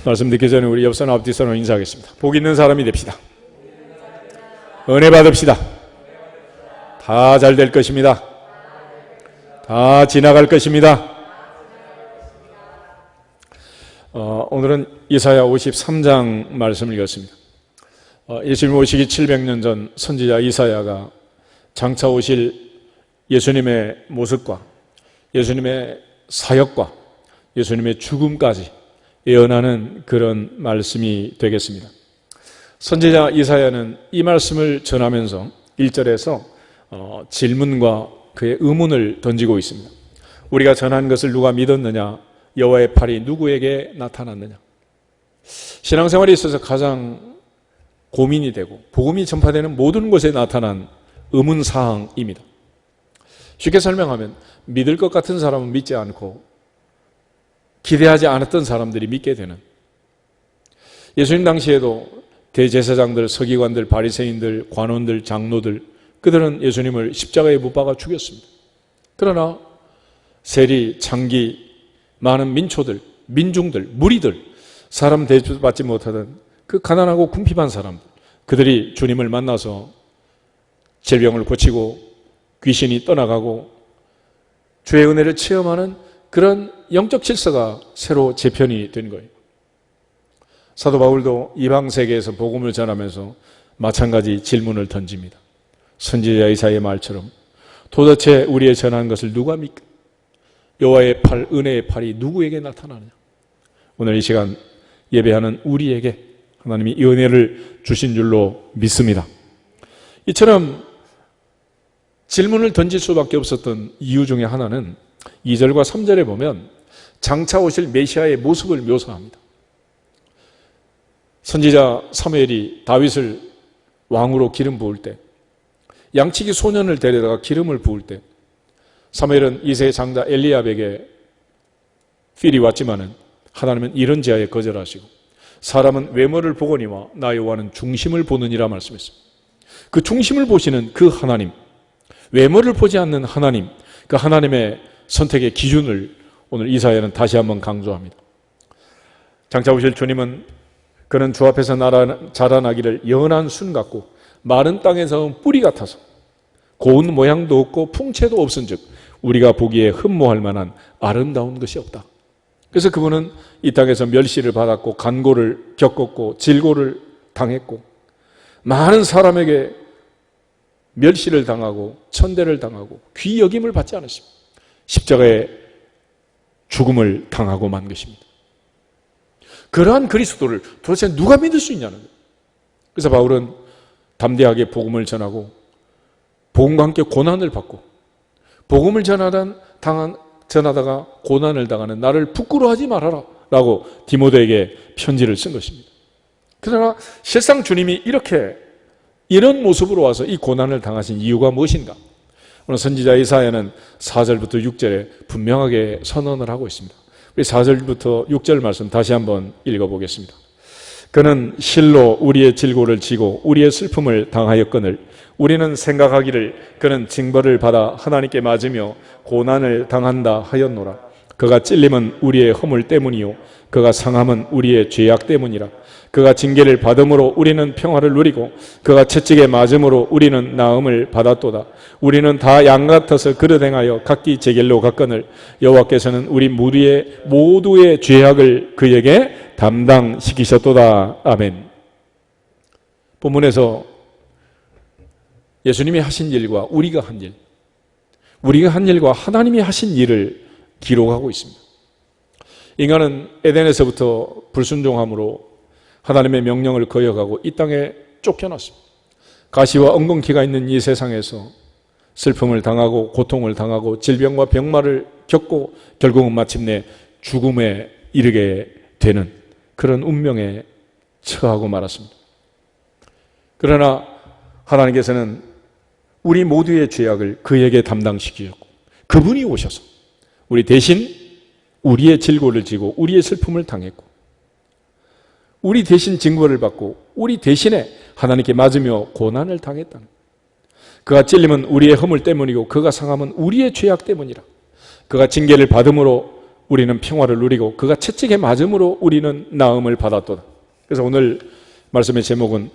말씀 듣기 전에 우리 옆선 앞뒤 선으로 인사하겠습니다. 복 있는 사람이 됩시다. 은혜 받읍시다. 다 잘 될 것입니다. 다 지나갈 것입니다. 오늘은 이사야 53장 말씀을 읽었습니다. 예수님 오시기 700년 전 선지자 이사야가 장차 오실 예수님의 모습과 예수님의 사역과 예수님의 죽음까지 예언하는 그런 말씀이 되겠습니다. 선지자 이사야는 이 말씀을 전하면서 1절에서 질문과 그의 의문을 던지고 있습니다. 우리가 전한 것을 누가 믿었느냐? 여호와의 팔이 누구에게 나타났느냐? 신앙생활에 있어서 가장 고민이 되고 복음이 전파되는 모든 곳에 나타난 의문사항입니다. 쉽게 설명하면 믿을 것 같은 사람은 믿지 않고 기대하지 않았던 사람들이 믿게 되는, 예수님 당시에도 대제사장들, 서기관들, 바리새인들, 관원들, 장로들, 그들은 예수님을 십자가에 못 박아 죽였습니다. 그러나 세리, 창기, 많은 민초들, 민중들, 무리들, 사람 대접받지 못하던 그 가난하고 궁핍한 사람들, 그들이 주님을 만나서 질병을 고치고 귀신이 떠나가고 주의 은혜를 체험하는 그런 영적 질서가 새로 재편이 된 거예요. 사도 바울도 이방 세계에서 복음을 전하면서 마찬가지 질문을 던집니다. 선지자 이사야의 말처럼 도대체 우리의 전한 것을 누가 믿까? 여호와의 팔, 은혜의 팔이 누구에게 나타나느냐? 오늘 이 시간 예배하는 우리에게 하나님이 이 은혜를 주신 줄로 믿습니다. 이처럼 질문을 던질 수밖에 없었던 이유 중에 하나는 2절과 3절에 보면 장차 오실 메시아의 모습을 묘사합니다. 선지자 사무엘이 다윗을 왕으로 기름 부을 때, 양치기 소년을 데려다가 기름을 부을 때 사무엘은 이세의 장자 엘리압에게 필이 왔지만은 하나님은 이런 제하에 거절하시고 사람은 외모를 보거니와 나 여호와는 중심을 보느니라 말씀했습니다. 그 중심을 보시는 그 하나님, 외모를 보지 않는 하나님, 그 하나님의 선택의 기준을 오늘 이사야는 다시 한번 강조합니다. 장차 오실 주님은 그는 주 앞에서 자라나기를 연한 순 같고 마른 땅에서 뿌리 같아서 고운 모양도 없고 풍채도 없은즉 우리가 보기에 흠모할 만한 아름다운 것이 없다. 그래서 그분은 이 땅에서 멸시를 받았고 간고를 겪었고 질고를 당했고 많은 사람에게 멸시를 당하고 천대를 당하고 귀여김을 받지 않으십니다. 십자가의 죽음을 당하고 만 것입니다. 그러한 그리스도를 도대체 누가 믿을 수 있냐는 거예요. 그래서 바울은 담대하게 복음을 전하고 복음과 함께 고난을 받고 복음을 전하다가 고난을 당하는 나를 부끄러워하지 말아라 라고 디모데에게 편지를 쓴 것입니다. 그러나 실상 주님이 이런 모습으로 와서 이 고난을 당하신 이유가 무엇인가? 오늘 선지자 이사야는 4절부터 6절에 분명하게 선언을 하고 있습니다. 우리 4절부터 6절 말씀 다시 한번 읽어보겠습니다. 그는 실로 우리의 질고를 지고 우리의 슬픔을 당하였거늘 우리는 생각하기를 그는 징벌을 받아 하나님께 맞으며 고난을 당한다 하였노라. 그가 찔림은 우리의 허물 때문이요 그가 상함은 우리의 죄악 때문이라. 그가 징계를 받음으로 우리는 평화를 누리고 그가 채찍에 맞음으로 우리는 나음을 받았도다. 우리는 다 양 같아서 그릇 행하여 각기 제 길로 갔거늘 여호와께서는 우리 모두의 죄악을 그에게 담당시키셨도다. 아멘. 본문에서 예수님이 하신 일과 우리가 한 일과 하나님이 하신 일을 기록하고 있습니다. 인간은 에덴에서부터 불순종함으로 하나님의 명령을 거역하고 이 땅에 쫓겨났습니다. 가시와 엉겅퀴가 있는 이 세상에서 슬픔을 당하고 고통을 당하고 질병과 병마를 겪고 결국은 마침내 죽음에 이르게 되는 그런 운명에 처하고 말았습니다. 그러나 하나님께서는 우리 모두의 죄악을 그에게 담당시키셨고 그분이 오셔서 우리 대신 우리의 질고를 지고 우리의 슬픔을 당했고 우리 대신 징벌을 받고 우리 대신에 하나님께 맞으며 고난을 당했다. 그가 찔림은 우리의 허물 때문이고 그가 상함은 우리의 죄악 때문이라. 그가 징계를 받음으로 우리는 평화를 누리고 그가 채찍에 맞음으로 우리는 나음을 받았도다. 그래서 오늘 말씀의 제목은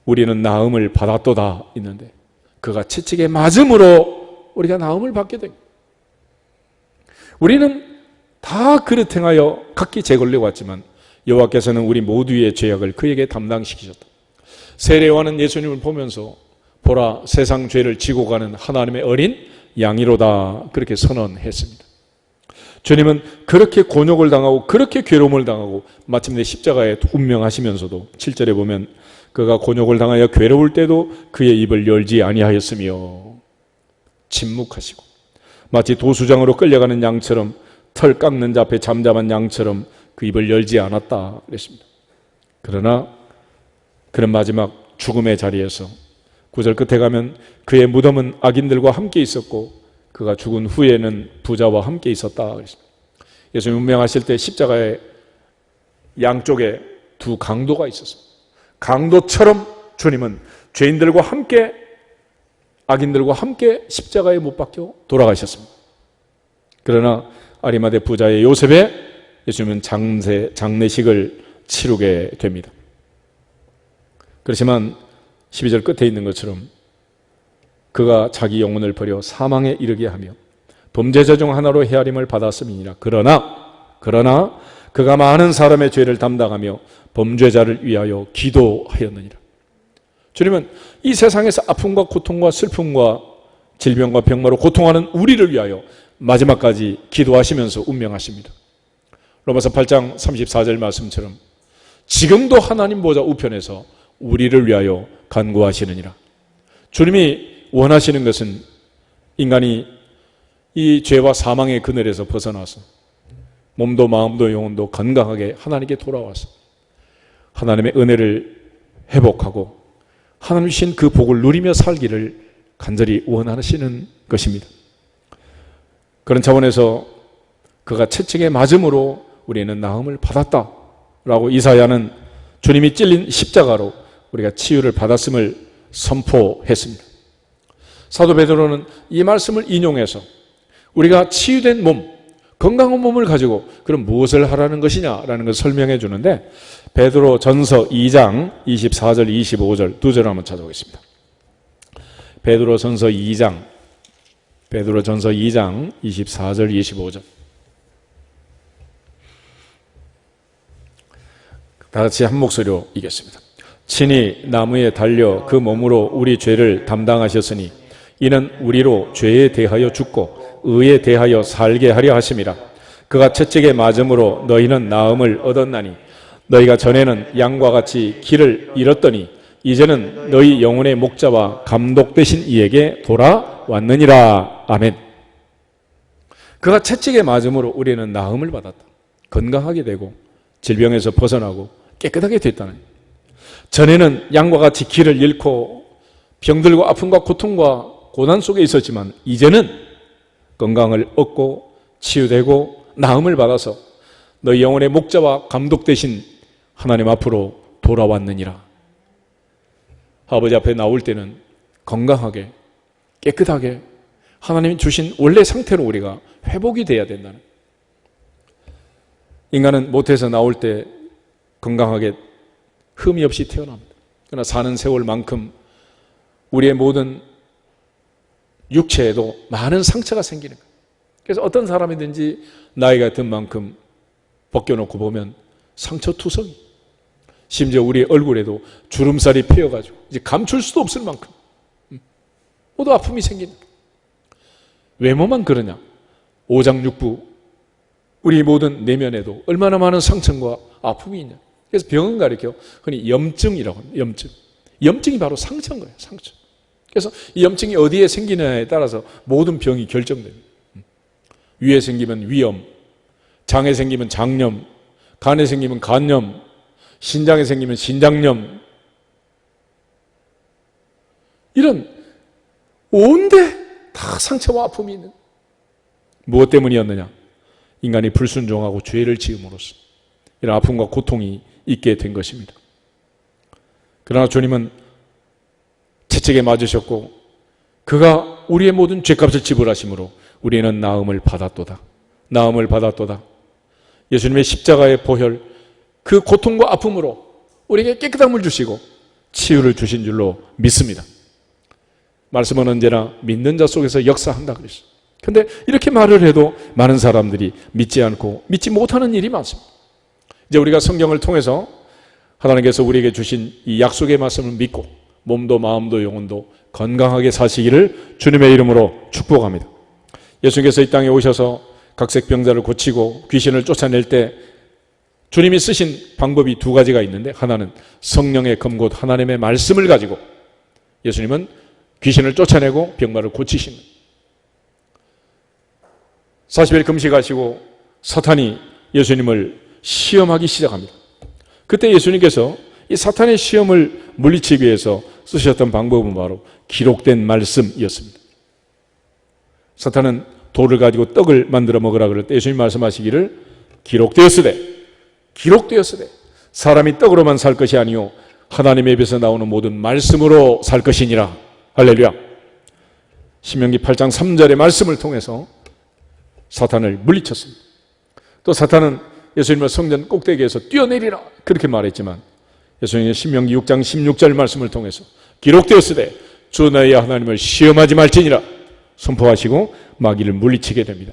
우리는 나음을 받았도다 있는데, 그가 채찍에 맞음으로 우리가 나음을 받게 됩니다. 우리는 다 그릇 행하여 각기 재걸려 왔지만 여호와께서는 우리 모두의 죄악을 그에게 담당시키셨다. 세례요한은 예수님을 보면서 보라, 세상 죄를 지고 가는 하나님의 어린 양이로다, 그렇게 선언했습니다. 주님은 그렇게 곤욕을 당하고 그렇게 괴로움을 당하고 마침내 십자가에 운명하시면서도 7절에 보면 그가 곤욕을 당하여 괴로울 때도 그의 입을 열지 아니하였으며 침묵하시고 마치 도수장으로 끌려가는 양처럼, 털 깎는 자 앞에 잠잠한 양처럼 그 입을 열지 않았다 그랬습니다. 그러나 그런 마지막 죽음의 자리에서 9절 끝에 가면 그의 무덤은 악인들과 함께 있었고 그가 죽은 후에는 부자와 함께 있었다 그랬습니다. 예수님 운명하실 때 십자가의 양쪽에 두 강도가 있었어요. 강도처럼 주님은 죄인들과 함께, 악인들과 함께 십자가에 못 박혀 돌아가셨습니다. 그러나 아리마대 부자의 요셉에 예수님은 장례식을 치르게 됩니다. 그렇지만 12절 끝에 있는 것처럼 그가 자기 영혼을 버려 사망에 이르게 하며 범죄자 중 하나로 헤아림을 받았음이니라. 그러나 그가 많은 사람의 죄를 담당하며 범죄자를 위하여 기도하였느니라. 주님은 이 세상에서 아픔과 고통과 슬픔과 질병과 병마로 고통하는 우리를 위하여 마지막까지 기도하시면서 운명하십니다. 로마서 8장 34절 말씀처럼 지금도 하나님 보좌 우편에서 우리를 위하여 간구하시느니라. 주님이 원하시는 것은 인간이 이 죄와 사망의 그늘에서 벗어나서 몸도 마음도 영혼도 건강하게 하나님께 돌아와서 하나님의 은혜를 회복하고 하나님 주신 그 복을 누리며 살기를 간절히 원하시는 것입니다. 그런 차원에서 그가 채찍에 맞음으로 우리는 나음을 받았다라고 이사야는 주님이 찔린 십자가로 우리가 치유를 받았음을 선포했습니다. 사도 베드로는 이 말씀을 인용해서 우리가 치유된 몸, 건강한 몸을 가지고 그럼 무엇을 하라는 것이냐라는 것을 설명해 주는데, 베드로 전서 2장 24절 25절 두 절 한번 찾아보겠습니다. 베드로 전서 2장 24절 25절 다 같이 한 목소리로 읽겠습니다. 친히 나무에 달려 그 몸으로 우리 죄를 담당하셨으니 이는 우리로 죄에 대하여 죽고 의에 대하여 살게 하려 하심이라. 그가 채찍에 맞음으로 너희는 나음을 얻었나니 너희가 전에는 양과 같이 길을 잃었더니 이제는 너희 영혼의 목자와 감독 되신 이에게 돌아왔느니라. 아멘. 그가 채찍에 맞음으로 우리는 나음을 받았다. 건강하게 되고 질병에서 벗어나고 깨끗하게 됐다는. 전에는 양과 같이 길을 잃고 병들고 아픔과 고통과 고난 속에 있었지만 이제는 건강을 얻고 치유되고 나음을 받아서 너희 영혼의 목자와 감독 되신 하나님 앞으로 돌아왔느니라. 아버지 앞에 나올 때는 건강하게 깨끗하게 하나님이 주신 원래 상태로 우리가 회복이 돼야 된다는. 인간은 모태에서 나올 때 건강하게 흠이 없이 태어납니다. 그러나 사는 세월만큼 우리의 모든 육체에도 많은 상처가 생기는 거예요. 그래서 어떤 사람이든지 나이가 든 만큼 벗겨놓고 보면 상처투성이, 심지어 우리 얼굴에도 주름살이 피어가지고 이제 감출 수도 없을 만큼 모두 아픔이 생긴다. 외모만 그러냐? 오장육부 우리 모든 내면에도 얼마나 많은 상처와 아픔이 있냐. 그래서 병은 가리켜 흔히 염증이라고 합니다. 염증이 바로 상처인 거예요. 상처. 그래서 이 염증이 어디에 생기느냐에 따라서 모든 병이 결정됩니다. 위에 생기면 위염, 장에 생기면 장염, 간에 생기면 간염, 신장에 생기면 신장염, 이런 온데 다 상처와 아픔이 있는. 무엇 때문이었느냐? 인간이 불순종하고 죄를 지음으로써 이런 아픔과 고통이 있게 된 것입니다. 그러나 주님은 채찍에 맞으셨고 그가 우리의 모든 죄값을 지불하심으로 우리는 나음을 받았도다. 나음을 받았도다. 예수님의 십자가의 보혈, 그 고통과 아픔으로 우리에게 깨끗한 물 주시고 치유를 주신 줄로 믿습니다. 말씀은 언제나 믿는 자 속에서 역사한다 그랬어요. 그런데 이렇게 말을 해도 많은 사람들이 믿지 않고 믿지 못하는 일이 많습니다. 이제 우리가 성경을 통해서 하나님께서 우리에게 주신 이 약속의 말씀을 믿고 몸도 마음도 영혼도 건강하게 사시기를 주님의 이름으로 축복합니다. 예수님께서 이 땅에 오셔서 각색병자를 고치고 귀신을 쫓아낼 때 주님이 쓰신 방법이 두 가지가 있는데, 하나는 성령의 검곧 하나님의 말씀을 가지고 예수님은 귀신을 쫓아내고 병마를 고치십니다. 40일 금식하시고 사탄이 예수님을 시험하기 시작합니다. 그때 예수님께서 이 사탄의 시험을 물리치기 위해서 쓰셨던 방법은 바로 기록된 말씀이었습니다. 사탄은 돌을 가지고 떡을 만들어 먹으라 그럴 때 예수님 말씀하시기를 기록되었으되 사람이 떡으로만 살 것이 아니요 하나님의 입에서 나오는 모든 말씀으로 살 것이니라. 할렐루야. 신명기 8장 3절의 말씀을 통해서 사탄을 물리쳤습니다. 또 사탄은 예수님을 성전 꼭대기에서 뛰어내리라 그렇게 말했지만 예수님의 신명기 6장 16절 말씀을 통해서 기록되었으되 주 너희 하나님을 시험하지 말지니라 선포하시고 마귀를 물리치게 됩니다.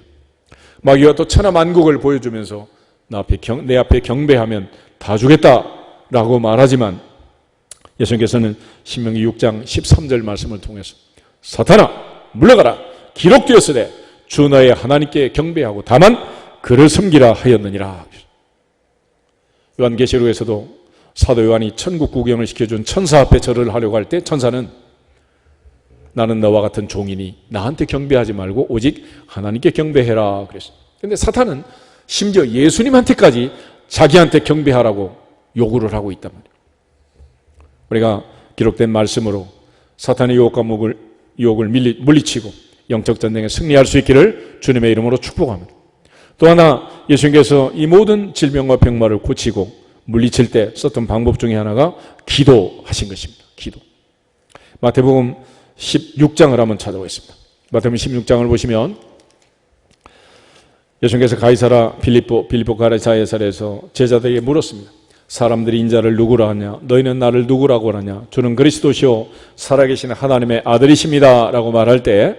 마귀가 또 천하만국을 보여주면서 내 앞에 경배하면 다 주겠다라고 말하지만 예수님께서는 신명기 6장 13절 말씀을 통해서 사탄아 물러가라 기록되었으되 주 너의 하나님께 경배하고 다만 그를 섬기라 하였느니라. 요한계시록에서도 사도 요한이 천국 구경을 시켜준 천사 앞에 절을 하려고 할 때 천사는 나는 너와 같은 종이니 나한테 경배하지 말고 오직 하나님께 경배해라 그랬어요. 그런데 사탄은 심지어 예수님한테까지 자기한테 경배하라고 요구를 하고 있단 말이에요. 우리가 기록된 말씀으로 사탄의 유혹과 유혹을 물리치고 영적 전쟁에 승리할 수 있기를 주님의 이름으로 축복합니다. 또 하나 예수님께서 이 모든 질병과 병마를 고치고 물리칠 때 썼던 방법 중에 하나가 기도하신 것입니다. 기도. 마태복음 16장을 한번 찾아보겠습니다. 마태복음 16장을 보시면 예수님께서 가이사라 빌립보 가이사랴에서 제자들에게 물었습니다. 사람들이 인자를 누구라 하냐? 너희는 나를 누구라고 하냐? 주는 그리스도시요 살아계신 하나님의 아들이십니다 라고 말할 때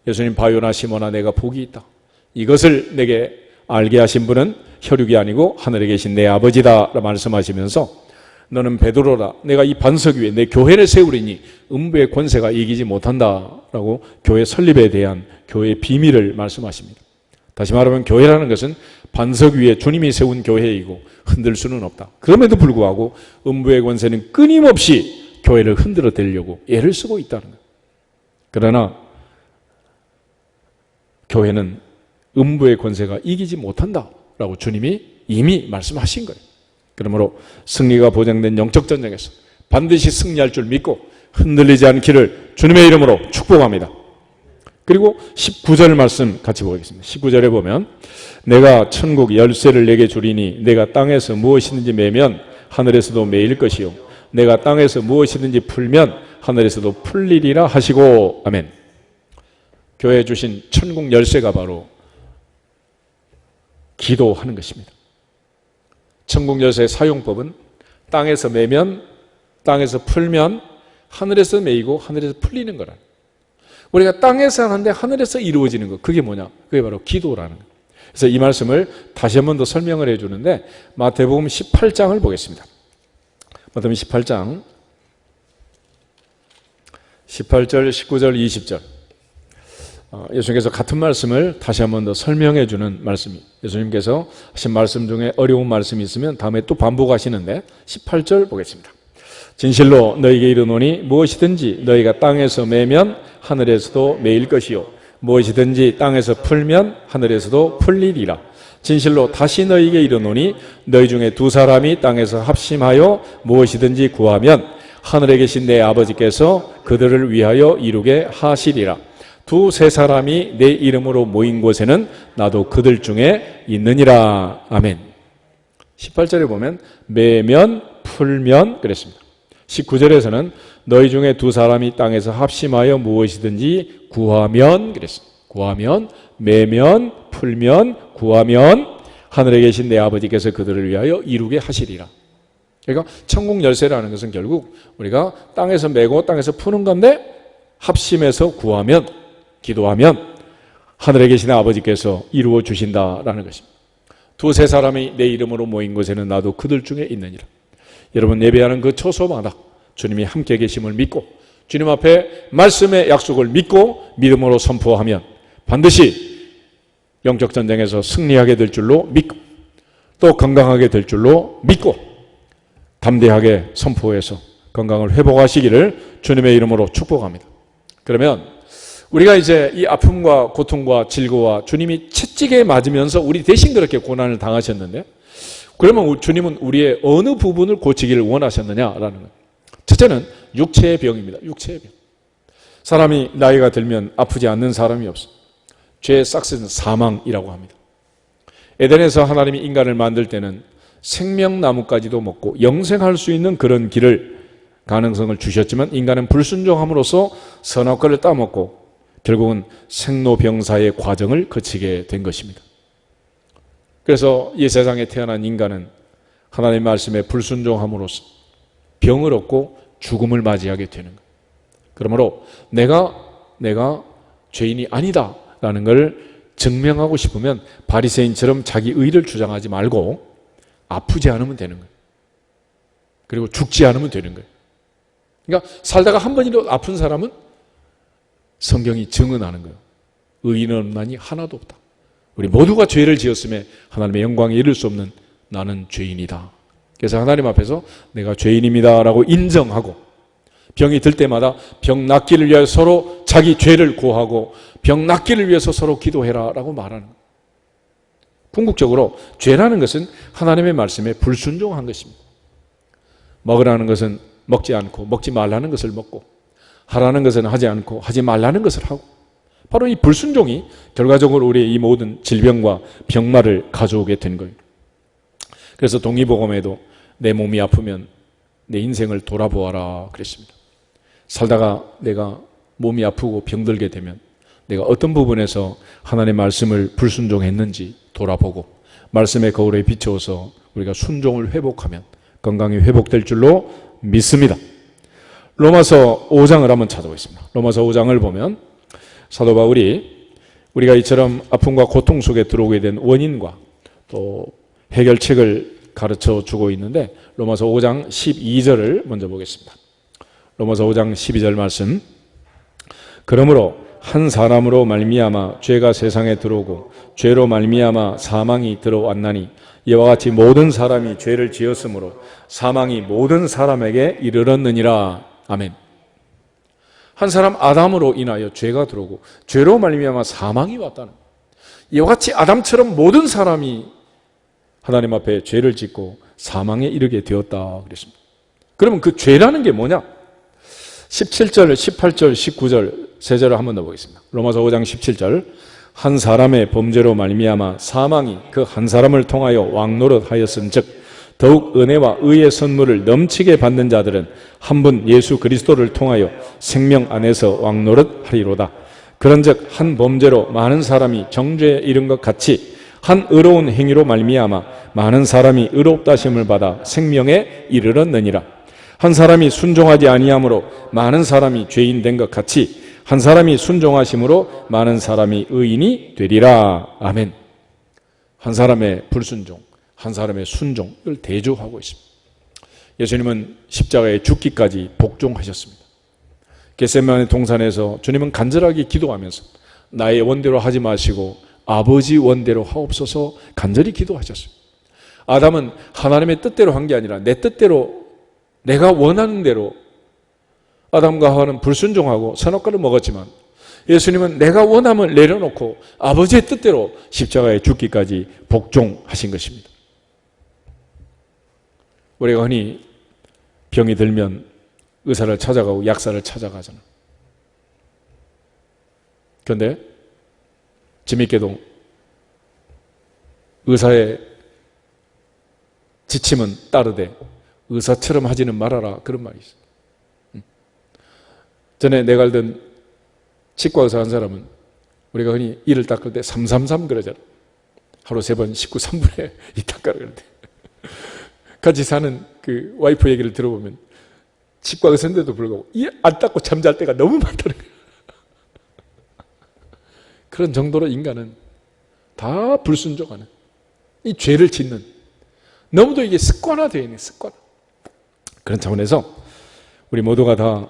예수님 바요나 시몬아 내가 복이 있다. 이것을 내게 알게 하신 분은 혈육이 아니고 하늘에 계신 내 아버지다 라고 말씀하시면서 너는 베드로라 내가 이 반석 위에 내 교회를 세우리니 음부의 권세가 이기지 못한다 라고 교회 설립에 대한 교회의 비밀을 말씀하십니다. 다시 말하면 교회라는 것은 반석 위에 주님이 세운 교회이고 흔들 수는 없다. 그럼에도 불구하고 음부의 권세는 끊임없이 교회를 흔들어 대려고 애를 쓰고 있다는 거예요. 그러나 교회는 음부의 권세가 이기지 못한다라고 주님이 이미 말씀하신 거예요. 그러므로 승리가 보장된 영적 전쟁에서 반드시 승리할 줄 믿고 흔들리지 않기를 주님의 이름으로 축복합니다. 그리고 19절 말씀 같이 보겠습니다. 19절에 보면 내가 천국 열쇠를 내게 주리니 내가 땅에서 무엇이든지 매면 하늘에서도 매일 것이요 내가 땅에서 무엇이든지 풀면 하늘에서도 풀리리라 하시고 아멘. 교회에 주신 천국 열쇠가 바로 기도하는 것입니다. 천국 열쇠의 사용법은 땅에서 매면 땅에서 풀면 하늘에서 매이고 하늘에서 풀리는 거라. 우리가 땅에서 하는데 하늘에서 이루어지는 것 그게 뭐냐? 그게 바로 기도라는 거예요. 그래서 이 말씀을 다시 한 번 더 설명을 해주는데 마태복음 18장을 보겠습니다. 마태복음 18장 18절, 19절, 20절 예수님께서 같은 말씀을 다시 한 번 더 설명해 주는 말씀이 예수님께서 하신 말씀 중에 어려운 말씀이 있으면 다음에 또 반복하시는데 18절 보겠습니다. 진실로 너희에게 이르노니 무엇이든지 너희가 땅에서 매면 하늘에서도 매일 것이요 무엇이든지 땅에서 풀면 하늘에서도 풀리리라. 진실로 다시 너희에게 이르노니 너희 중에 두 사람이 땅에서 합심하여 무엇이든지 구하면 하늘에 계신 내 아버지께서 그들을 위하여 이루게 하시리라. 두세 사람이 내 이름으로 모인 곳에는 나도 그들 중에 있느니라. 아멘. 18절에 보면 매면 풀면 그랬습니다. 19절에서는 너희 중에 두 사람이 땅에서 합심하여 무엇이든지 구하면 그랬습니다. 구하면 매면 풀면 구하면 하늘에 계신 내 아버지께서 그들을 위하여 이루게 하시리라. 그러니까 천국 열쇠라는 것은 결국 우리가 땅에서 메고 땅에서 푸는 건데 합심해서 구하면, 기도하면 하늘에 계신 아버지께서 이루어 주신다라는 것입니다. 두세 사람이 내 이름으로 모인 곳에는 나도 그들 중에 있느니라. 여러분 예배하는 그 처소마다 주님이 함께 계심을 믿고 주님 앞에 말씀의 약속을 믿고 믿음으로 선포하면 반드시 영적 전쟁에서 승리하게 될 줄로 믿고 또 건강하게 될 줄로 믿고 담대하게 선포해서 건강을 회복하시기를 주님의 이름으로 축복합니다. 그러면 우리가 이제 이 아픔과 고통과 질고와 주님이 채찍에 맞으면서 우리 대신 그렇게 고난을 당하셨는데 그러면 주님은 우리의 어느 부분을 고치기를 원하셨느냐라는 거예요. 첫째는 육체의 병입니다. 육체의 병. 사람이 나이가 들면 아프지 않는 사람이 없어. 죄의 싹스는 사망이라고 합니다. 에덴에서 하나님이 인간을 만들 때는 생명나무까지도 먹고 영생할 수 있는 그런 길을 가능성을 주셨지만 인간은 불순종함으로써 선악과를 따먹고 결국은 생로병사의 과정을 거치게 된 것입니다. 그래서 이 세상에 태어난 인간은 하나님의 말씀에 불순종함으로써 병을 얻고 죽음을 맞이하게 되는 거예요. 그러므로 내가 죄인이 아니다라는 걸 증명하고 싶으면 바리새인처럼 자기 의를 주장하지 말고 아프지 않으면 되는 거예요. 그리고 죽지 않으면 되는 거예요. 그러니까 살다가 한 번이라도 아픈 사람은 성경이 증언하는 거예요. 의인은 없나니 하나도 없다. 우리 모두가 죄를 지었음에 하나님의 영광에 이를 수 없는 나는 죄인이다. 그래서 하나님 앞에서 내가 죄인입니다 라고 인정하고 병이 들 때마다 병 낫기를 위하여 서로 자기 죄를 고하고 병 낫기를 위해서 서로 기도해라 라고 말하는 거예요. 궁극적으로 죄라는 것은 하나님의 말씀에 불순종한 것입니다. 먹으라는 것은 먹지 않고 먹지 말라는 것을 먹고 하라는 것은 하지 않고 하지 말라는 것을 하고 바로 이 불순종이 결과적으로 우리의 이 모든 질병과 병마를 가져오게 된 거예요. 그래서 동의복음에도 내 몸이 아프면 내 인생을 돌아보아라 그랬습니다. 살다가 내가 몸이 아프고 병들게 되면 내가 어떤 부분에서 하나님의 말씀을 불순종했는지 돌아보고 말씀의 거울에 비추어서 우리가 순종을 회복하면 건강이 회복될 줄로 믿습니다. 로마서 5장을 한번 찾아보겠습니다. 로마서 5장을 보면 사도 바울이 우리가 이처럼 아픔과 고통 속에 들어오게 된 원인과 또 해결책을 가르쳐 주고 있는데 로마서 5장 12절을 먼저 보겠습니다. 로마서 5장 12절 말씀. 그러므로 한 사람으로 말미암아 죄가 세상에 들어오고 죄로 말미암아 사망이 들어왔나니 이와 같이 모든 사람이 죄를 지었으므로 사망이 모든 사람에게 이르렀느니라. 아멘. 한 사람 아담으로 인하여 죄가 들어오고 죄로 말미암아 사망이 왔다는 이와 같이 아담처럼 모든 사람이 하나님 앞에 죄를 짓고 사망에 이르게 되었다 그랬습니다. 그러면 그 죄라는 게 뭐냐? 17절, 18절, 19절 세 절을 한번 더 보겠습니다. 로마서 5장 17절. 한 사람의 범죄로 말미암아 사망이 그 한 사람을 통하여 왕노릇하였은즉 더욱 은혜와 의의 선물을 넘치게 받는 자들은 한 분 예수 그리스도를 통하여 생명 안에서 왕노릇하리로다. 그런즉 한 범죄로 많은 사람이 정죄에 이른 것 같이 한 의로운 행위로 말미암아 많은 사람이 의롭다 하심을 받아 생명에 이르렀느니라. 한 사람이 순종하지 아니함으로 많은 사람이 죄인 된 것 같이 한 사람이 순종하심으로 많은 사람이 의인이 되리라. 아멘. 한 사람의 불순종, 한 사람의 순종을 대조하고 있습니다. 예수님은 십자가에 죽기까지 복종하셨습니다. 겟세마네 동산에서 주님은 간절하게 기도하면서 나의 원대로 하지 마시고 아버지 원대로 하옵소서 간절히 기도하셨어요. 아담은 하나님의 뜻대로 한 게 아니라 내 뜻대로 내가 원하는 대로 아담과 하와는 불순종하고 선악과를 먹었지만 예수님은 내가 원함을 내려놓고 아버지의 뜻대로 십자가에 죽기까지 복종하신 것입니다. 우리가 흔히 병이 들면 의사를 찾아가고 약사를 찾아가잖아. 그런데 재밌게도 의사의 지침은 따르되 의사처럼 하지는 말아라 그런 말이 있어요. 전에 내가 알던 치과 의사 한 사람은 우리가 흔히 이를 닦을 때 333 그러잖아. 하루 3번 식구 3분의 2 닦아라 그러는데 같이 사는 그 와이프 얘기를 들어보면 치과가 선데도 불구하고 안 닦고 잠잘 때가 너무 많다는 거예요. 그런 정도로 인간은 다 불순종하는 이 죄를 짓는 너무도 이게 습관화되어 있는 습관화. 그런 차원에서 우리 모두가 다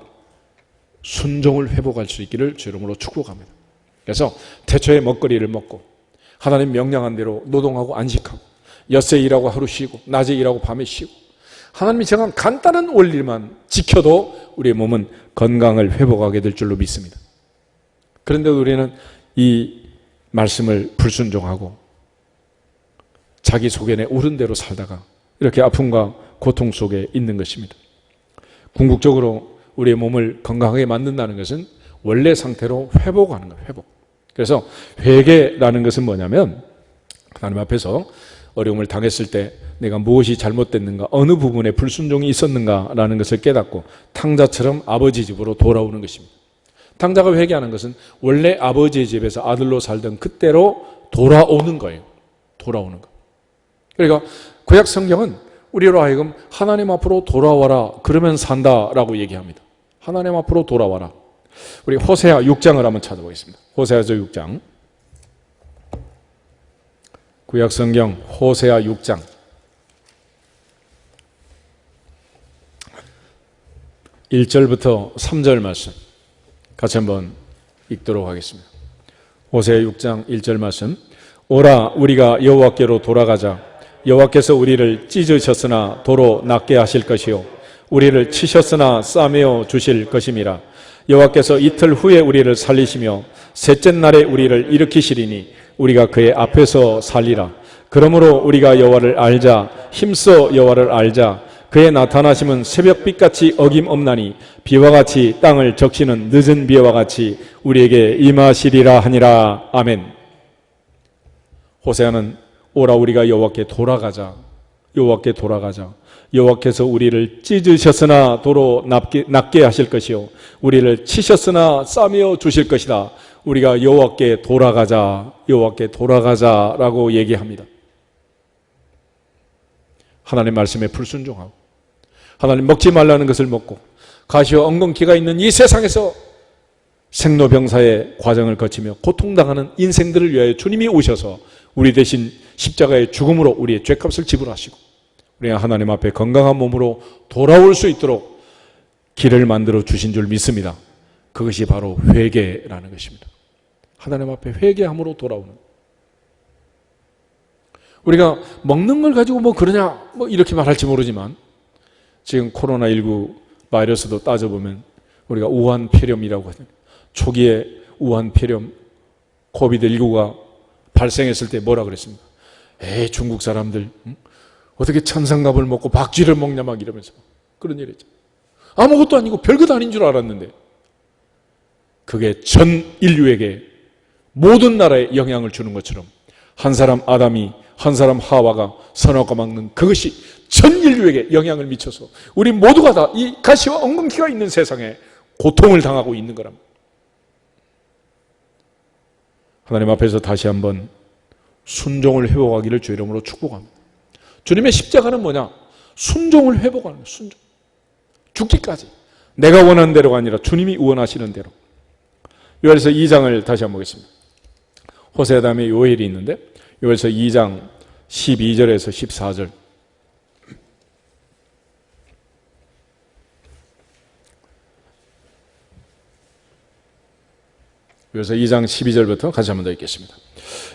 순종을 회복할 수 있기를 주 이름으로 축복합니다. 그래서 태초에 먹거리를 먹고 하나님 명령한 대로 노동하고 안식하고 엿새 일하고 하루 쉬고 낮에 일하고 밤에 쉬고 하나님이 정한 간단한 원리만 지켜도 우리의 몸은 건강을 회복하게 될 줄로 믿습니다. 그런데 우리는 이 말씀을 불순종하고 자기 소견에 오른 대로 살다가 이렇게 아픔과 고통 속에 있는 것입니다. 궁극적으로 우리의 몸을 건강하게 만든다는 것은 원래 상태로 회복하는 거예요. 회복. 그래서 회개라는 것은 뭐냐면 하나님 앞에서 어려움을 당했을 때 내가 무엇이 잘못됐는가, 어느 부분에 불순종이 있었는가라는 것을 깨닫고 탕자처럼 아버지 집으로 돌아오는 것입니다. 탕자가 회개하는 것은 원래 아버지의 집에서 아들로 살던 그때로 돌아오는 거예요. 돌아오는 거. 그러니까 구약 성경은 우리로 하여금 하나님 앞으로 돌아와라 그러면 산다라고 얘기합니다. 하나님 앞으로 돌아와라. 우리 호세아 6장을 한번 찾아보겠습니다. 호세아서 6장. 구약 성경 호세아 6장 1절부터 3절 말씀 같이 한번 읽도록 하겠습니다. 호세아 6장 1절 말씀. 오라 우리가 여호와께로 돌아가자. 여호와께서 우리를 찢으셨으나 도로 낫게 하실 것이요 우리를 치셨으나 싸매어 주실 것임이라. 여호와께서 이틀 후에 우리를 살리시며 셋째 날에 우리를 일으키시리니 우리가 그의 앞에서 살리라. 그러므로 우리가 여호와를 알자. 힘써 여호와를 알자. 그의 나타나심은 새벽빛같이 어김없나니 비와 같이 땅을 적시는 늦은 비와 같이 우리에게 임하시리라 하니라. 아멘. 호세아는 오라 우리가 여호와께 돌아가자. 여호와께 돌아가자. 여호와께서 우리를 찢으셨으나 도로 낫게 하실 것이요 우리를 치셨으나 싸매어 주실 것이다. 우리가 여호와께 돌아가자. 여호와께 돌아가자라고 얘기합니다. 하나님 말씀에 불순종하고 하나님 먹지 말라는 것을 먹고 가시와 엉겅퀴가 있는 이 세상에서 생로병사의 과정을 거치며 고통당하는 인생들을 위하여 주님이 오셔서 우리 대신 십자가의 죽음으로 우리의 죄값을 지불하시고 우리가 하나님 앞에 건강한 몸으로 돌아올 수 있도록 길을 만들어 주신 줄 믿습니다. 그것이 바로 회개라는 것입니다. 하나님 앞에 회개함으로 돌아오는. 우리가 먹는 걸 가지고 뭐 그러냐 뭐 이렇게 말할지 모르지만 지금 코로나19 바이러스도 따져보면 우리가 우한 폐렴이라고 하죠. 초기에 우한 폐렴 코비드19가 발생했을 때 뭐라 그랬습니까? 에이 중국 사람들 어떻게 천상갑을 먹고 박쥐를 먹냐 막 이러면서 그런 얘기 했죠. 아무것도 아니고 별것 아닌 줄 알았는데 그게 전 인류에게 모든 나라에 영향을 주는 것처럼 한 사람 아담이 한 사람 하와가 선악과 먹는 그것이 전 인류에게 영향을 미쳐서 우리 모두가 다 이 가시와 엉겅퀴가 있는 세상에 고통을 당하고 있는 거랍니다. 하나님 앞에서 다시 한번 순종을 회복하기를 주 이름으로 축복합니다. 주님의 십자가는 뭐냐? 순종을 회복하는 거예요. 순종. 죽기까지. 내가 원하는 대로가 아니라 주님이 원하시는 대로. 요엘서 2장을 다시 한번 보겠습니다. 호세아 다음에 요엘이 있는데 요엘서 2장 12절에서 14절. 요엘서 2장 12절부터 같이 한번 더 읽겠습니다.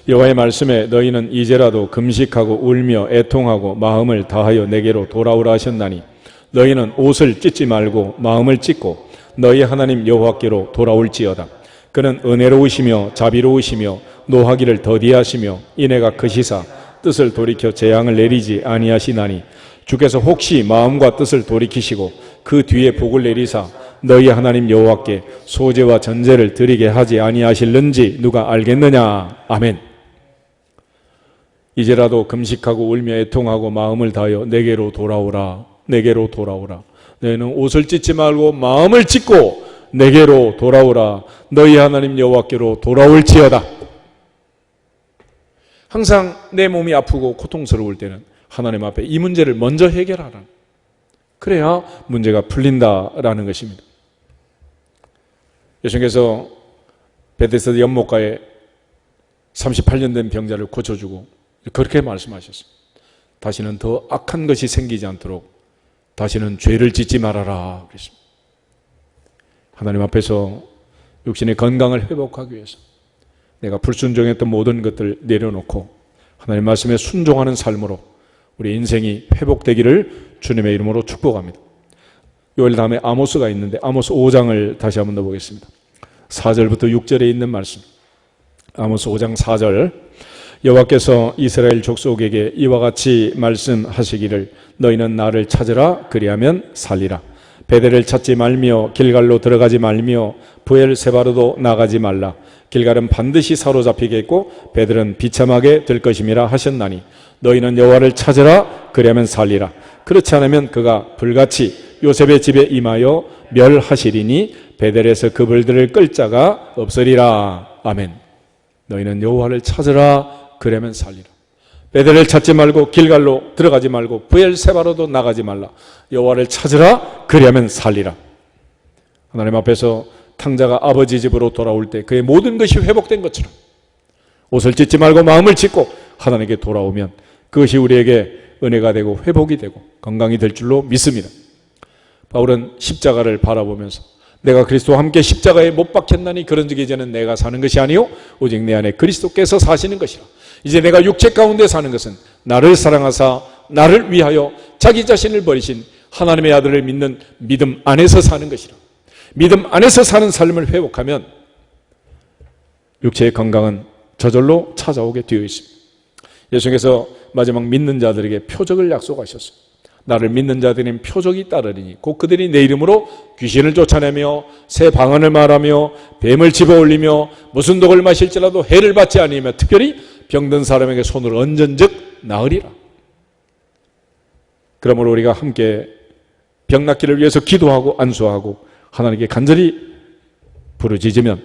여호와의 말씀에 너희는 이제라도 금식하고 울며 애통하고 마음을 다하여 내게로 돌아오라 하셨나니 너희는 옷을 찢지 말고 마음을 찢고 너희 하나님 여호와께로 돌아올지어다. 그는 은혜로우시며 자비로우시며 노하기를 더디하시며 인애가 크시사 뜻을 돌이켜 재앙을 내리지 아니하시나니 주께서 혹시 마음과 뜻을 돌이키시고 그 뒤에 복을 내리사 너희 하나님 여호와께 소제와 전제를 드리게 하지 아니하실는지 누가 알겠느냐. 아멘. 이제라도 금식하고 울며 애통하고 마음을 다하여 내게로 돌아오라. 내게로 돌아오라. 너희는 옷을 찢지 말고 마음을 찢고 내게로 돌아오라. 너희 하나님 여호와께로 돌아올지어다. 항상 내 몸이 아프고 고통스러울 때는 하나님 앞에 이 문제를 먼저 해결하라. 그래야 문제가 풀린다라는 것입니다. 예수님께서 베데스다 연못가에 38년 된 병자를 고쳐주고 그렇게 말씀하셨어요. 다시는 더 악한 것이 생기지 않도록 다시는 죄를 짓지 말아라 그랬습니다. 하나님 앞에서 육신의 건강을 회복하기 위해서 내가 불순종했던 모든 것들을 내려놓고 하나님 말씀에 순종하는 삶으로 우리 인생이 회복되기를 주님의 이름으로 축복합니다. 요일 다음에 아모스가 있는데 아모스 5장을 다시 한번 더 보겠습니다. 4절부터 6절에 있는 말씀. 아모스 5장 4절. 여호와께서 이스라엘 족속에게 이와 같이 말씀하시기를 너희는 나를 찾으라 그리하면 살리라. 베델을 찾지 말며 길갈로 들어가지 말며 브엘세바로도 나가지 말라. 길갈은 반드시 사로잡히겠고 베델은 비참하게 될 것임이라 하셨나니 너희는 여호와를 찾으라 그리하면 살리라. 그렇지 않으면 그가 불같이 요셉의 집에 임하여 멸하시리니 베델에서 그들을 끌 자가 없으리라. 아멘. 너희는 여호와를 찾으라 그러면 살리라. 베델을 찾지 말고 길갈로 들어가지 말고 브엘세바로도 나가지 말라. 여호와를 찾으라 그러면 살리라. 하나님 앞에서 탕자가 아버지 집으로 돌아올 때 그의 모든 것이 회복된 것처럼 옷을 찢지 말고 마음을 찢고 하나님께 돌아오면 그것이 우리에게 은혜가 되고 회복이 되고 건강이 될 줄로 믿습니다. 바울은 십자가를 바라보면서 내가 그리스도와 함께 십자가에 못 박혔나니 그런즉 이제는 내가 사는 것이 아니요 오직 내 안에 그리스도께서 사시는 것이라. 이제 내가 육체 가운데 사는 것은 나를 사랑하사 나를 위하여 자기 자신을 버리신 하나님의 아들을 믿는 믿음 안에서 사는 것이라. 믿음 안에서 사는 삶을 회복하면 육체의 건강은 저절로 찾아오게 되어 있습니다. 예수님께서 마지막 믿는 자들에게 표적을 약속하셨어요. 나를 믿는 자들은 표적이 따르리니 곧 그들이 내 이름으로 귀신을 쫓아내며 새 방언을 말하며 뱀을 집어올리며 무슨 독을 마실지라도 해를 받지 아니하며 특별히 병든 사람에게 손을 얹은즉 나으리라. 그러므로 우리가 함께 병 낫기를 위해서 기도하고 안수하고 하나님께 간절히 부르짖으면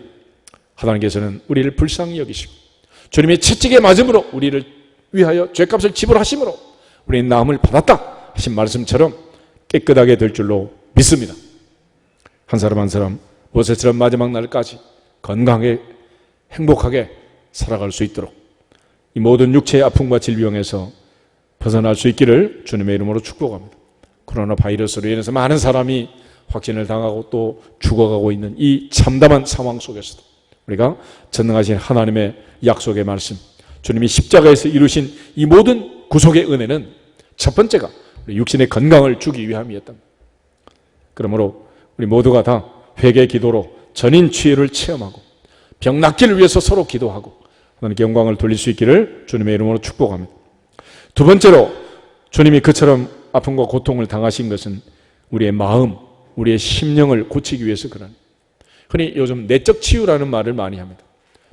하나님께서는 우리를 불쌍히 여기시고 주님의 채찍에 맞음으로 우리를 위하여 죄값을 지불하심으로 우리는 나음을 받았다 하신 말씀처럼 깨끗하게 될 줄로 믿습니다. 한 사람 한 사람 모세처럼 마지막 날까지 건강하게 행복하게 살아갈 수 있도록 이 모든 육체의 아픔과 질병에서 벗어날 수 있기를 주님의 이름으로 축복합니다. 코로나 바이러스로 인해서 많은 사람이 확진을 당하고 또 죽어가고 있는 이 참담한 상황 속에서도 우리가 전능하신 하나님의 약속의 말씀, 주님이 십자가에서 이루신 이 모든 구속의 은혜는 첫 번째가 우리 육신의 건강을 주기 위함이었다. 그러므로 우리 모두가 다 회개 기도로 전인 치유를 체험하고 병 낫기를 위해서 서로 기도하고 하나님께 영광을 돌릴 수 있기를 주님의 이름으로 축복합니다. 두 번째로 주님이 그처럼 아픔과 고통을 당하신 것은 우리의 마음, 우리의 심령을 고치기 위해서 그러는. 흔히 요즘 내적 치유라는 말을 많이 합니다.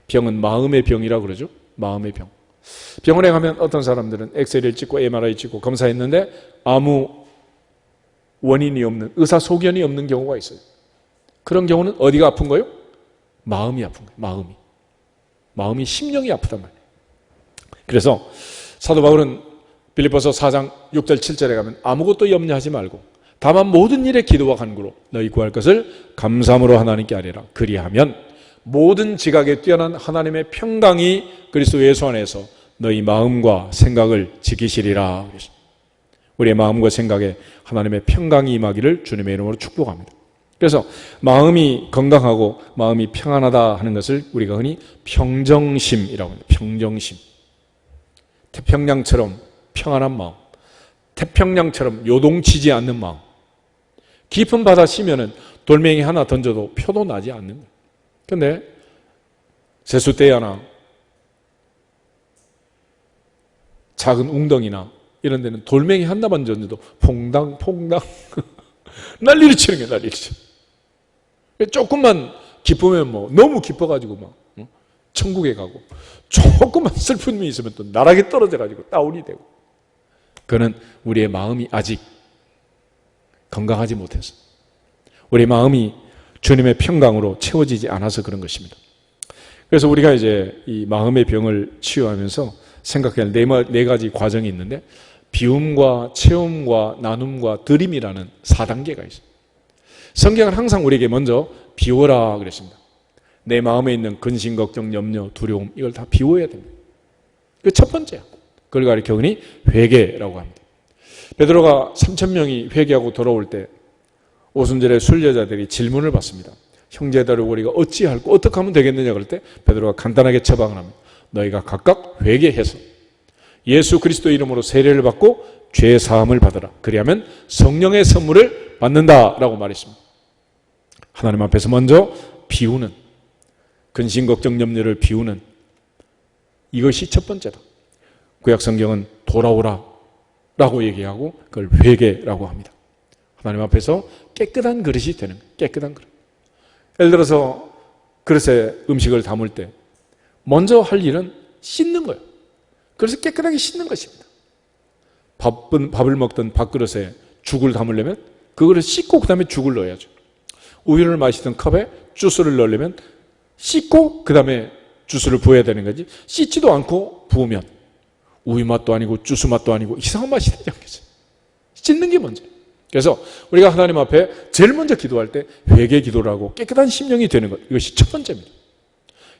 병은 마음의 병이라고 그러죠. 마음의 병. 병원에 가면 어떤 사람들은 엑스레이를 찍고 MRI 찍고 검사했는데 아무 원인이 없는, 의사소견이 없는 경우가 있어요. 그런 경우는 어디가 아픈 거예요? 마음이 아픈 거예요. 마음이 심령이 아프단 말이에요. 그래서 사도 바울은 빌립보서 4장 6절 7절에 가면 아무것도 염려하지 말고 다만 모든 일에 기도와 간구로 너희 구할 것을 감사함으로 하나님께 아뢰라. 그리하면 모든 지각에 뛰어난 하나님의 평강이 그리스도 예수 안에서 너희 마음과 생각을 지키시리라. 우리의 마음과 생각에 하나님의 평강이 임하기를 주님의 이름으로 축복합니다. 그래서 마음이 건강하고 마음이 평안하다 하는 것을 우리가 흔히 평정심이라고 합니다. 평정심. 태평양처럼 평안한 마음, 태평양처럼 요동치지 않는 마음. 깊은 바다 쉬면은 돌멩이 하나 던져도 표도 나지 않는 거예요. 그런데 세숫대야나 작은 웅덩이나 이런 데는 돌멩이 하나만 던져도 퐁당퐁당 난리를 치는 거예요. 난리를 쳐. 조금만 기쁘면 뭐 너무 기뻐가지고 막 천국에 가고 조금만 슬픔이 있으면 또 나락에 떨어져가지고 다운이 되고. 그는 우리의 마음이 아직 건강하지 못해서 우리 마음이 주님의 평강으로 채워지지 않아서 그런 것입니다. 그래서 우리가 이제 이 마음의 병을 치유하면서 생각해야 할 네 가지 과정이 있는데 비움과 체험과 나눔과 드림이라는 4단계가 있어요. 성경은 항상 우리에게 먼저 비워라 그랬습니다. 내 마음에 있는 근심, 걱정, 염려, 두려움 이걸 다 비워야 됩니다. 그 첫 번째야. 그걸 가리켜 흔히 회개라고 합니다. 베드로가 3,000명이 회개하고 돌아올 때 오순절에 순례자들이 질문을 받습니다. 형제들을 우리가 어찌할고 어떻게 하면 되겠느냐 그럴 때 베드로가 간단하게 처방을 합니다. 너희가 각각 회개해서 예수 그리스도 이름으로 세례를 받고 죄 사함을 받으라. 그리하면 성령의 선물을 받는다라고 말했습니다. 하나님 앞에서 먼저 비우는 근심, 걱정, 염려를 비우는 이것이 첫 번째다. 구약 성경은 돌아오라 라고 얘기하고 그걸 회개라고 합니다. 하나님 앞에서 깨끗한 그릇이 되는 거예요. 깨끗한 그릇. 예를 들어서 그릇에 음식을 담을 때 먼저 할 일은 씻는 거예요. 그래서 깨끗하게 씻는 것입니다. 밥을 먹던 밥그릇에 죽을 담으려면 그거를 씻고 그 다음에 죽을 넣어야죠. 우유를 마시던 컵에 주스를 넣으려면 씻고 그 다음에 주스를 부어야 되는 거지 씻지도 않고 부으면 우유 맛도 아니고 주스 맛도 아니고 이상한 맛이 되지 않겠어요? 씻는 게 먼저. 그래서 우리가 하나님 앞에 제일 먼저 기도할 때 회개 기도를 하고 깨끗한 심령이 되는 것, 이것이 첫 번째입니다.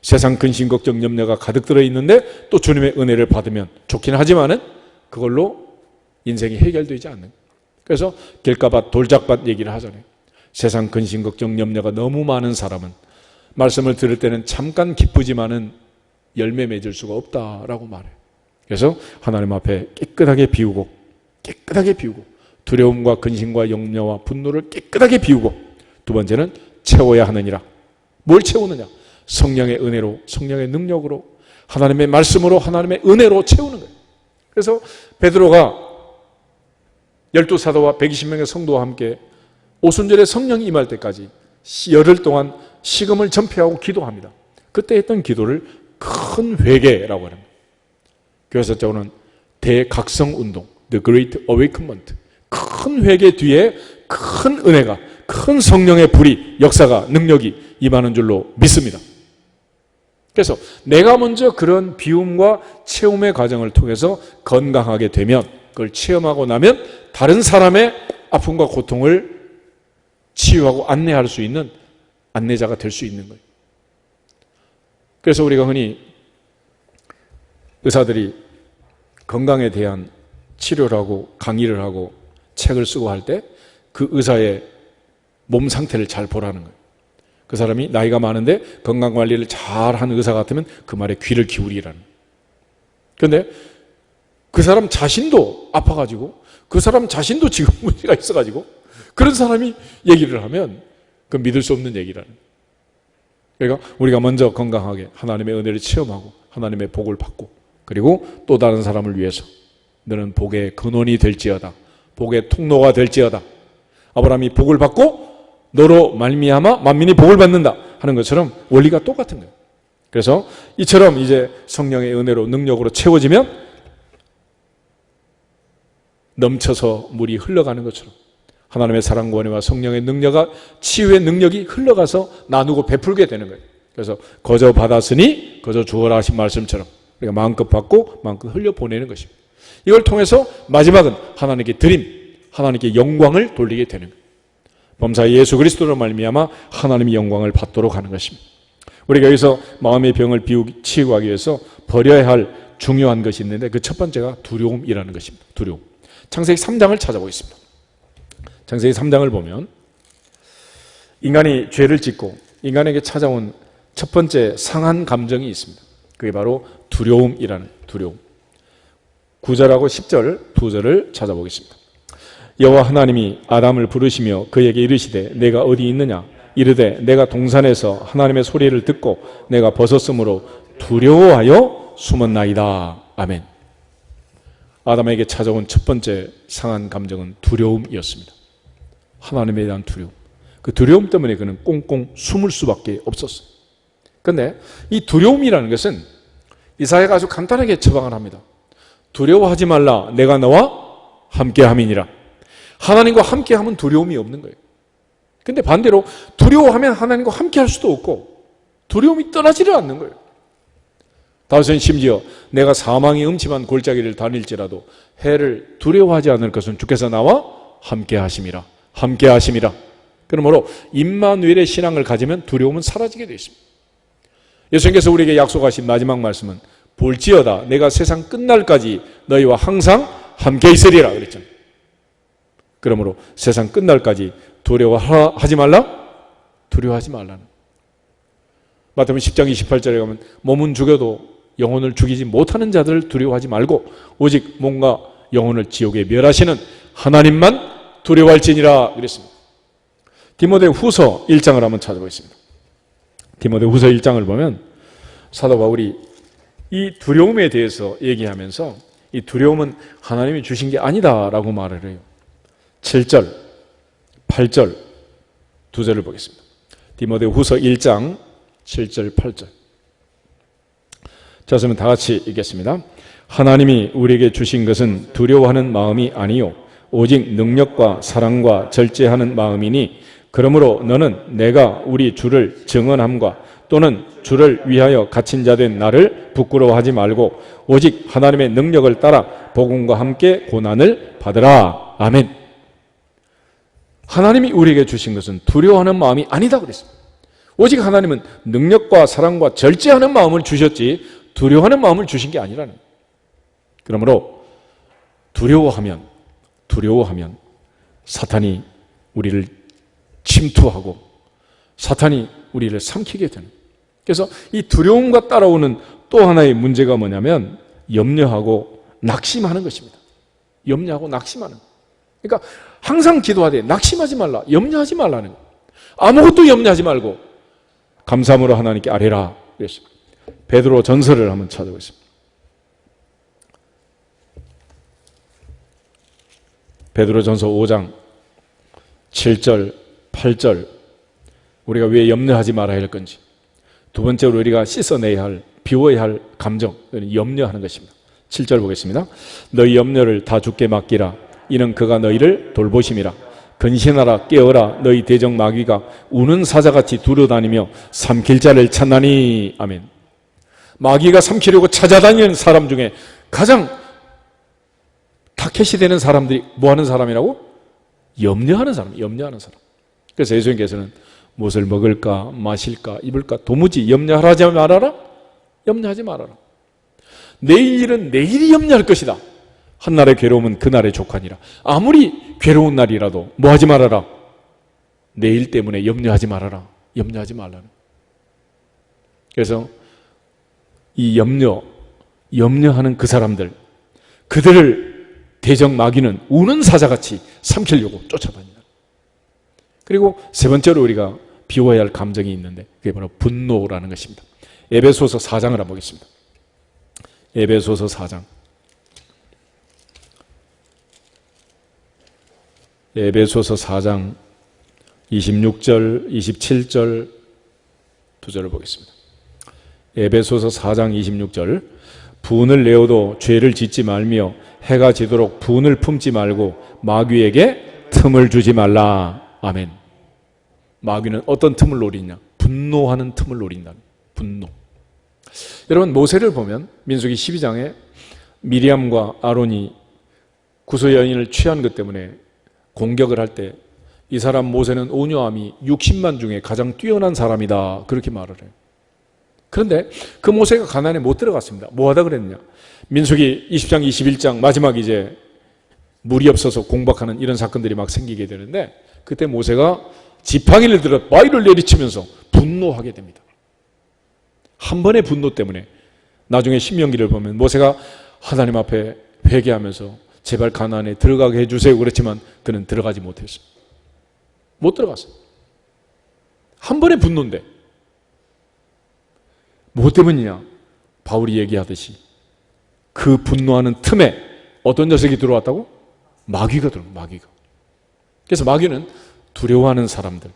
세상 근심, 걱정, 염려가 가득 들어있는데 또 주님의 은혜를 받으면 좋긴 하지만은 그걸로 인생이 해결되지 않는 거예요. 그래서 길가밭, 돌짝밭 얘기를 하잖아요. 세상 근심, 걱정, 염려가 너무 많은 사람은 말씀을 들을 때는 잠깐 기쁘지만은 열매 맺을 수가 없다라고 말해요. 그래서 하나님 앞에 깨끗하게 비우고 두려움과 근심과 염려와 분노를 깨끗하게 비우고 두 번째는 채워야 하느니라. 뭘 채우느냐? 성령의 은혜로, 성령의 능력으로, 하나님의 말씀으로, 하나님의 은혜로 채우는 거예요. 그래서 베드로가 12사도와 120명의 성도와 함께 오순절에 성령이 임할 때까지 열흘 동안 식음을 전폐하고 기도합니다. 그때 했던 기도를 큰 회개라고 합니다. 교회사적으로는 대각성운동, The Great Awakenment, 큰 회개 뒤에 큰 은혜가, 큰 성령의 불이, 역사가, 능력이 임하는 줄로 믿습니다. 그래서 내가 먼저 그런 비움과 체험의 과정을 통해서 건강하게 되면, 그걸 체험하고 나면 다른 사람의 아픔과 고통을 치유하고 안내할 수 있는 안내자가 될 수 있는 거예요. 그래서 우리가 흔히 의사들이 건강에 대한 치료를 하고 강의를 하고 책을 쓰고 할 때 그 의사의 몸 상태를 잘 보라는 거예요. 그 사람이 나이가 많은데 건강관리를 잘하는 의사 같으면 그 말에 귀를 기울이라는 거예요. 그런데 그 사람 자신도 아파가지고 그 사람 자신도 지금 문제가 있어가지고 그런 사람이 얘기를 하면 그건 믿을 수 없는 얘기라는 거예요. 그러니까 우리가 먼저 건강하게 하나님의 은혜를 체험하고 하나님의 복을 받고 그리고 또 다른 사람을 위해서 너는 복의 근원이 될지어다, 복의 통로가 될지어다. 아브라함이 복을 받고 너로 말미암아 만민이 복을 받는다 하는 것처럼 원리가 똑같은 거예요. 그래서 이처럼 이제 성령의 은혜로 능력으로 채워지면 넘쳐서 물이 흘러가는 것처럼 하나님의 사랑과 은혜와 성령의 능력과 치유의 능력이 흘러가서 나누고 베풀게 되는 거예요. 그래서 거저 받았으니 거저 주어라 하신 말씀처럼 우리가 마음껏 받고 마음껏 흘려보내는 것입니다. 이걸 통해서 마지막은 하나님께 드림, 하나님께 영광을 돌리게 되는 거예요. 범사 예수 그리스도로 말미암아 하나님의 영광을 받도록 하는 것입니다. 우리가 여기서 마음의 병을 치유하기 위해서 버려야 할 중요한 것이 있는데 그 첫 번째가 두려움이라는 것입니다. 두려움. 창세기 3장을 찾아보겠습니다. 창세기 3장을 보면 인간이 죄를 짓고 인간에게 찾아온 첫 번째 상한 감정이 있습니다. 그게 바로 두려움이라는 두려움. 9절하고 10절 두 절을 찾아보겠습니다. 여호와 하나님이 아담을 부르시며 그에게 이르시되 내가 어디 있느냐 이르되 내가 동산에서 하나님의 소리를 듣고 내가 벗었으므로 두려워하여 숨었나이다. 아멘. 아담에게 찾아온 첫 번째 상한 감정은 두려움이었습니다. 하나님에 대한 두려움. 그 두려움 때문에 그는 꽁꽁 숨을 수밖에 없었어요. 그런데 이 두려움이라는 것은 이사야가 아주 간단하게 처방을 합니다. 두려워하지 말라 내가 너와 함께함이니라. 하나님과 함께하면 두려움이 없는 거예요. 근데 반대로 두려워하면 하나님과 함께할 수도 없고 두려움이 떠나지를 않는 거예요. 다윗은 심지어 내가 사망의 음침한 골짜기를 다닐지라도 해를 두려워하지 않을 것은 주께서 나와 함께 하심이라. 함께 하심이라. 그러므로 임마누엘의 신앙을 가지면 두려움은 사라지게 되어 있습니다. 예수님께서 우리에게 약속하신 마지막 말씀은 볼지어다 내가 세상 끝날까지 너희와 항상 함께 있으리라 그랬잖아요. 그러므로 세상 끝날까지 두려워하지 말라? 두려워하지 말라는. 마태복음 10장 28절에 가면 몸은 죽여도 영혼을 죽이지 못하는 자들을 두려워하지 말고 오직 몸과 영혼을 지옥에 멸하시는 하나님만 두려워할지니라 그랬습니다. 디모데후서 1장을 한번 찾아보겠습니다. 디모데후서 1장을 보면 사도 바울이 이 두려움에 대해서 얘기하면서 이 두려움은 하나님이 주신 게 아니다라고 말을 해요. 7절, 8절 두 절을 보겠습니다. 디모데후서 1장 7절, 8절. 자, 그러면 다 같이 읽겠습니다. 하나님이 우리에게 주신 것은 두려워하는 마음이 아니요 오직 능력과 사랑과 절제하는 마음이니 그러므로 너는 내가 우리 주를 증언함과 또는 주를 위하여 갇힌 자 된 나를 부끄러워하지 말고 오직 하나님의 능력을 따라 복음과 함께 고난을 받으라. 아멘. 하나님이 우리에게 주신 것은 두려워하는 마음이 아니다 그랬습니다. 오직 하나님은 능력과 사랑과 절제하는 마음을 주셨지 두려워하는 마음을 주신 게 아니라는 거예요. 그러므로 두려워하면 사탄이 우리를 침투하고 사탄이 우리를 삼키게 되는 거예요. 그래서 이 두려움과 따라오는 또 하나의 문제가 뭐냐면 염려하고 낙심하는 것입니다. 염려하고 낙심하는 거예요. 그러니까 항상 기도하되 낙심하지 말라, 염려하지 말라는 거예요. 아무것도 염려하지 말고 감사함으로 하나님께 아뢰라 그랬어요. 베드로 전서를 한번 찾아보겠습니다. 베드로 전서 5장 7절 8절 우리가 왜 염려하지 말아야 할 건지, 두 번째로 우리가 씻어내야 할, 비워야 할 감정, 염려하는 것입니다. 7절 보겠습니다. 너희 염려를 다 주께 맡기라. 이는 그가 너희를 돌보심이라. 근신하라, 깨어라. 너희 대적 마귀가 우는 사자같이 두려다니며 삼킬 자를 찾나니. 아멘. 마귀가 삼키려고 찾아다니는 사람 중에 가장 타켓이 되는 사람들이 뭐하는 사람이라고? 염려하는 사람, 염려하는 사람. 그래서 예수님께서는 무엇을 먹을까, 마실까, 입을까 도무지 염려하지 말아라? 염려하지 말아라. 내일 일은 내일이 염려할 것이다. 한날의 괴로움은 그날의 족하니라. 아무리 괴로운 날이라도 뭐 하지 말아라? 내일 때문에 염려하지 말아라. 염려하지 말라는. 그래서 이 염려하는 그 사람들, 그들을 대적 마귀는 우는 사자같이 삼키려고 쫓아다닌다. 그리고 세 번째로 우리가 비워야 할 감정이 있는데 그게 바로 분노라는 것입니다. 에베소서 4장을 한번 보겠습니다. 에베소서 4장. 에베소서 4장 26절, 27절 두 절을 보겠습니다. 에베소서 4장 26절. 분을 내어도 죄를 짓지 말며 해가 지도록 분을 품지 말고 마귀에게 틈을 주지 말라. 아멘. 마귀는 어떤 틈을 노리냐? 분노하는 틈을 노린다. 분노. 여러분, 모세를 보면 민수기 12장에 미리암과 아론이 구소 여인을 취한 것 때문에 공격을 할 때 이 사람 모세는 온유함이 60만 중에 가장 뛰어난 사람이다, 그렇게 말을 해요. 그런데 그 모세가 가나안에 못 들어갔습니다. 뭐 하다 그랬느냐? 민수기 20장 21장 마지막 이제 물이 없어서 공박하는 이런 사건들이 막 생기게 되는데 그때 모세가 지팡이를 들어 바위를 내리치면서 분노하게 됩니다. 한 번의 분노 때문에 나중에 신명기를 보면 모세가 하나님 앞에 회개하면서 제발 가나안에 들어가게 해주세요 그랬지만 그는 들어가지 못했어요. 못 들어갔어요. 한 번의 분노인데 뭐 때문이냐? 바울이 얘기하듯이 그 분노하는 틈에 어떤 녀석이 들어왔다고? 마귀가 들어온 마귀가. 그래서 마귀는 두려워하는 사람들,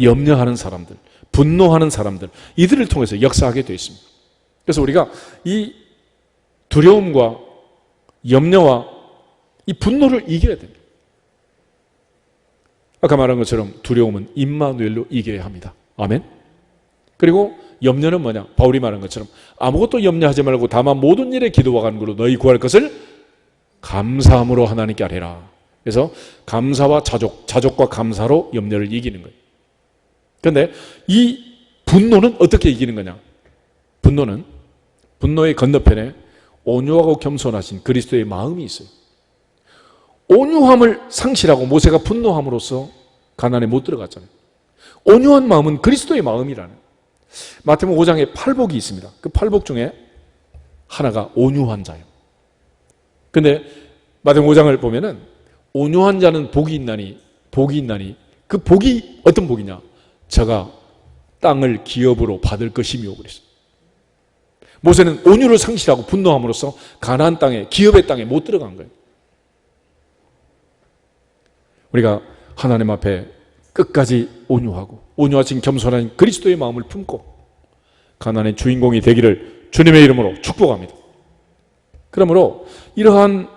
염려하는 사람들, 분노하는 사람들, 이들을 통해서 역사하게 되어 있습니다. 그래서 우리가 이 두려움과 염려와 이 분노를 이겨야 됩니다. 아까 말한 것처럼 두려움은 임마누엘로 이겨야 합니다. 아멘. 그리고 염려는 뭐냐? 바울이 말한 것처럼 아무것도 염려하지 말고 다만 모든 일에 기도와 간구로 너희 구할 것을 감사함으로 하나님께 아뢰라. 그래서 감사와 자족과 감사로 염려를 이기는 거예요. 그런데 이 분노는 어떻게 이기는 거냐? 분노의 건너편에 온유하고 겸손하신 그리스도의 마음이 있어요. 온유함을 상실하고 모세가 분노함으로써 가나안에 못 들어갔잖아요. 온유한 마음은 그리스도의 마음이라는. 마태복음 5장에 팔복이 있습니다. 그 팔복 중에 하나가 온유한 자예요. 근데 마태복음 5장을 보면은 온유한 자는 복이 있나니 그 복이 어떤 복이냐? 저가 땅을 기업으로 받을 것이며 그랬어요. 모세는 온유를 상실하고 분노함으로써 가나안 땅에, 기업의 땅에 못 들어간 거예요. 우리가 하나님 앞에 끝까지 온유하고 온유하신 겸손한 그리스도의 마음을 품고 가나안의 주인공이 되기를 주님의 이름으로 축복합니다. 그러므로 이러한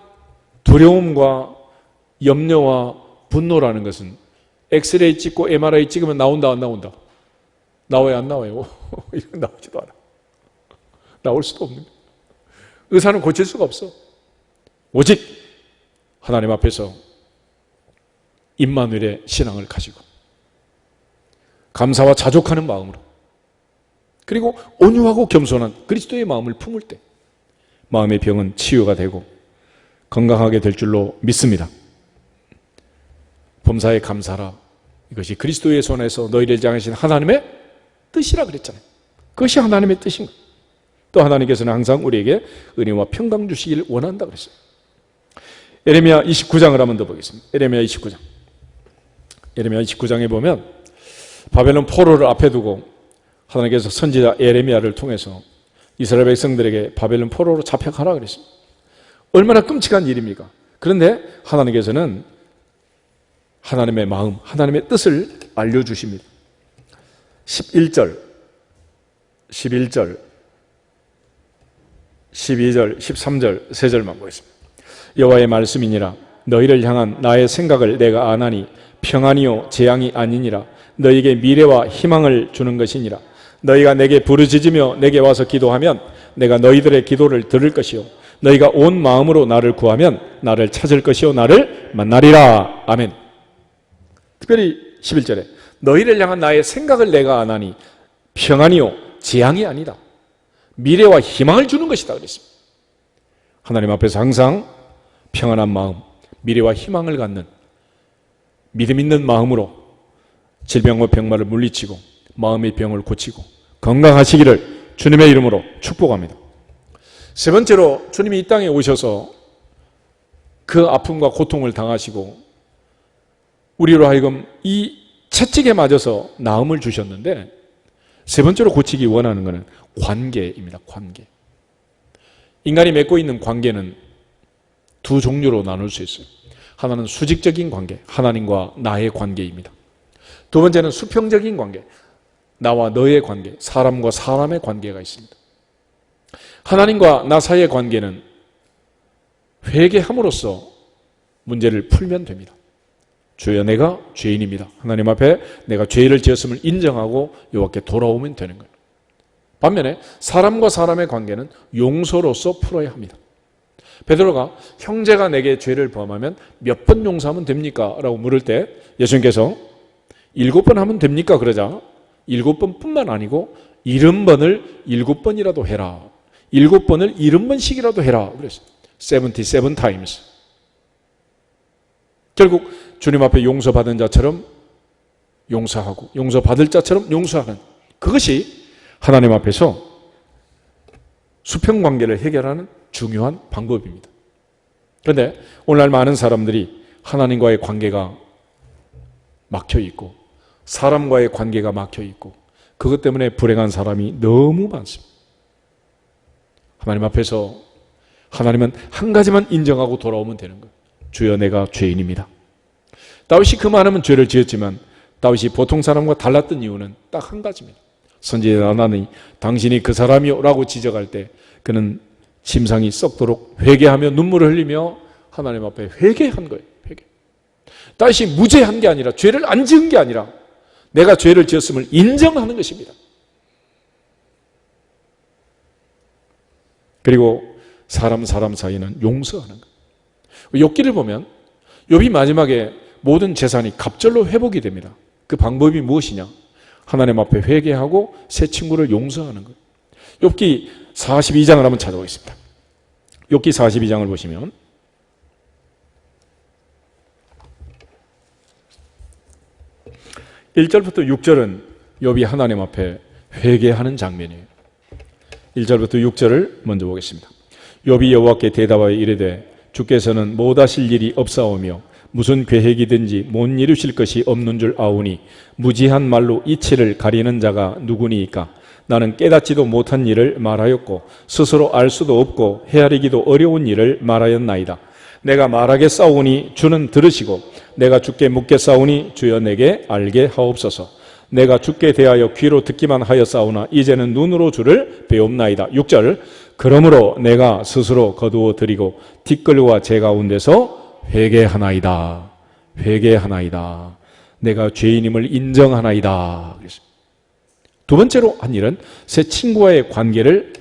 두려움과 염려와 분노라는 것은 엑스레이 찍고 MRI 찍으면 나온다 안 나온다? 나와요 안 나와요? 이건 나오지도 않아. 나올 수도 없는 거예요. 의사는 고칠 수가 없어. 오직 하나님 앞에서 임마누엘의 신앙을 가지고 감사와 자족하는 마음으로 그리고 온유하고 겸손한 그리스도의 마음을 품을 때 마음의 병은 치유가 되고 건강하게 될 줄로 믿습니다. 범사에 감사라. 이것이 그리스도의 손에서 너희를 향하신 하나님의 뜻이라 그랬잖아요. 그것이 하나님의 뜻인 거예요. 또 하나님께서는 항상 우리에게 은혜와 평강 주시기를 원한다 그랬어요. 예레미야 29장을 한번 더 보겠습니다. 예레미야 29장에 보면 바벨론 포로를 앞에 두고 하나님께서 선지자 예레미야를 통해서 이스라엘 백성들에게 바벨론 포로로 잡혀가라 그랬습니다. 얼마나 끔찍한 일입니까? 그런데 하나님께서는 하나님의 마음, 하나님의 뜻을 알려주십니다. 11절, 12절, 13절, 3절만 보겠습니다. 여호와의 말씀이니라. 너희를 향한 나의 생각을 내가 아나니 평안이요 재앙이 아니니라. 너희에게 미래와 희망을 주는 것이니라. 너희가 내게 부르짖으며 내게 와서 기도하면 내가 너희들의 기도를 들을 것이요 너희가 온 마음으로 나를 구하면 나를 찾을 것이요 나를 만나리라. 아멘. 특별히 11절에 너희를 향한 나의 생각을 내가 아나니 평안이요 재앙이 아니다. 미래와 희망을 주는 것이다 그랬습니다. 하나님 앞에서 항상 평안한 마음, 미래와 희망을 갖는 믿음 있는 마음으로 질병과 병마를 물리치고 마음의 병을 고치고 건강하시기를 주님의 이름으로 축복합니다. 세 번째로 주님이 이 땅에 오셔서 그 아픔과 고통을 당하시고 우리로 하여금 이 채찍에 맞아서 나음을 주셨는데 세 번째로 고치기 원하는 것은 관계입니다. 관계. 인간이 맺고 있는 관계는 두 종류로 나눌 수 있어요. 하나는 수직적인 관계, 하나님과 나의 관계입니다. 두 번째는 수평적인 관계, 나와 너의 관계, 사람과 사람의 관계가 있습니다. 하나님과 나 사이의 관계는 회개함으로써 문제를 풀면 됩니다. 주여 내가 죄인입니다. 하나님 앞에 내가 죄를 지었음을 인정하고 여호와께 돌아오면 되는 거예요. 반면에 사람과 사람의 관계는 용서로서 풀어야 합니다. 베드로가 형제가 내게 죄를 범하면 몇 번 용서하면 됩니까? 라고 물을 때 예수님께서 7번 하면 됩니까? 그러자 7번뿐만 아니고 70번을 7번이라도 해라. 7번을 70번씩이라도 해라. 그랬어요. 77 times. 결국 주님 앞에 용서받은 자처럼 용서하고 용서받을 자처럼 용서하는 그것이 하나님 앞에서 수평관계를 해결하는 중요한 방법입니다. 그런데 오늘날 많은 사람들이 하나님과의 관계가 막혀있고 사람과의 관계가 막혀있고 그것 때문에 불행한 사람이 너무 많습니다. 하나님 앞에서 하나님은 한 가지만 인정하고 돌아오면 되는 거예요. 주여 내가 죄인입니다. 다윗이 그만하면 죄를 지었지만 다윗이 보통 사람과 달랐던 이유는 딱 한 가지입니다. 선지자 나단이 당신이 그 사람이요 라고 지적할 때 그는 심상이 썩도록 회개하며 눈물을 흘리며 하나님 앞에 회개한 거예요. 회개. 다윗이 무죄한 게 아니라 죄를 안 지은 게 아니라 내가 죄를 지었음을 인정하는 것입니다. 그리고 사람 사이는 용서하는 거예요. 욥기를 보면 욥이 마지막에 모든 재산이 갑절로 회복이 됩니다. 그 방법이 무엇이냐? 하나님 앞에 회개하고 새 친구를 용서하는 거예요. 욥기 42장을 한번 찾아보겠습니다. 욥기 42장을 보시면 1절부터 6절은 욥이 하나님 앞에 회개하는 장면이에요. 1절부터 6절을 먼저 보겠습니다. 욥이 여호와께 대답하여 이르되 주께서는 못하실 일이 없사오며 무슨 계획이든지 못 이루실 것이 없는 줄 아오니 무지한 말로 이치를 가리는 자가 누구니이까? 나는 깨닫지도 못한 일을 말하였고 스스로 알 수도 없고 헤아리기도 어려운 일을 말하였나이다. 내가 말하겠사오니 주는 들으시고 내가 주께 묻겠사오니 주여 내게 알게 하옵소서. 내가 주께 대하여 귀로 듣기만 하였사오나 이제는 눈으로 주를 배옵나이다. 6절 그러므로 내가 스스로 거두어 드리고 티끌과 재 가운데서 회개하나이다. 회개하나이다. 내가 죄인임을 인정하나이다. 두 번째로 한 일은 새 친구와의 관계를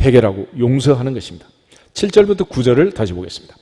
해결하고 용서하는 것입니다. 7절부터 9절을 다시 보겠습니다.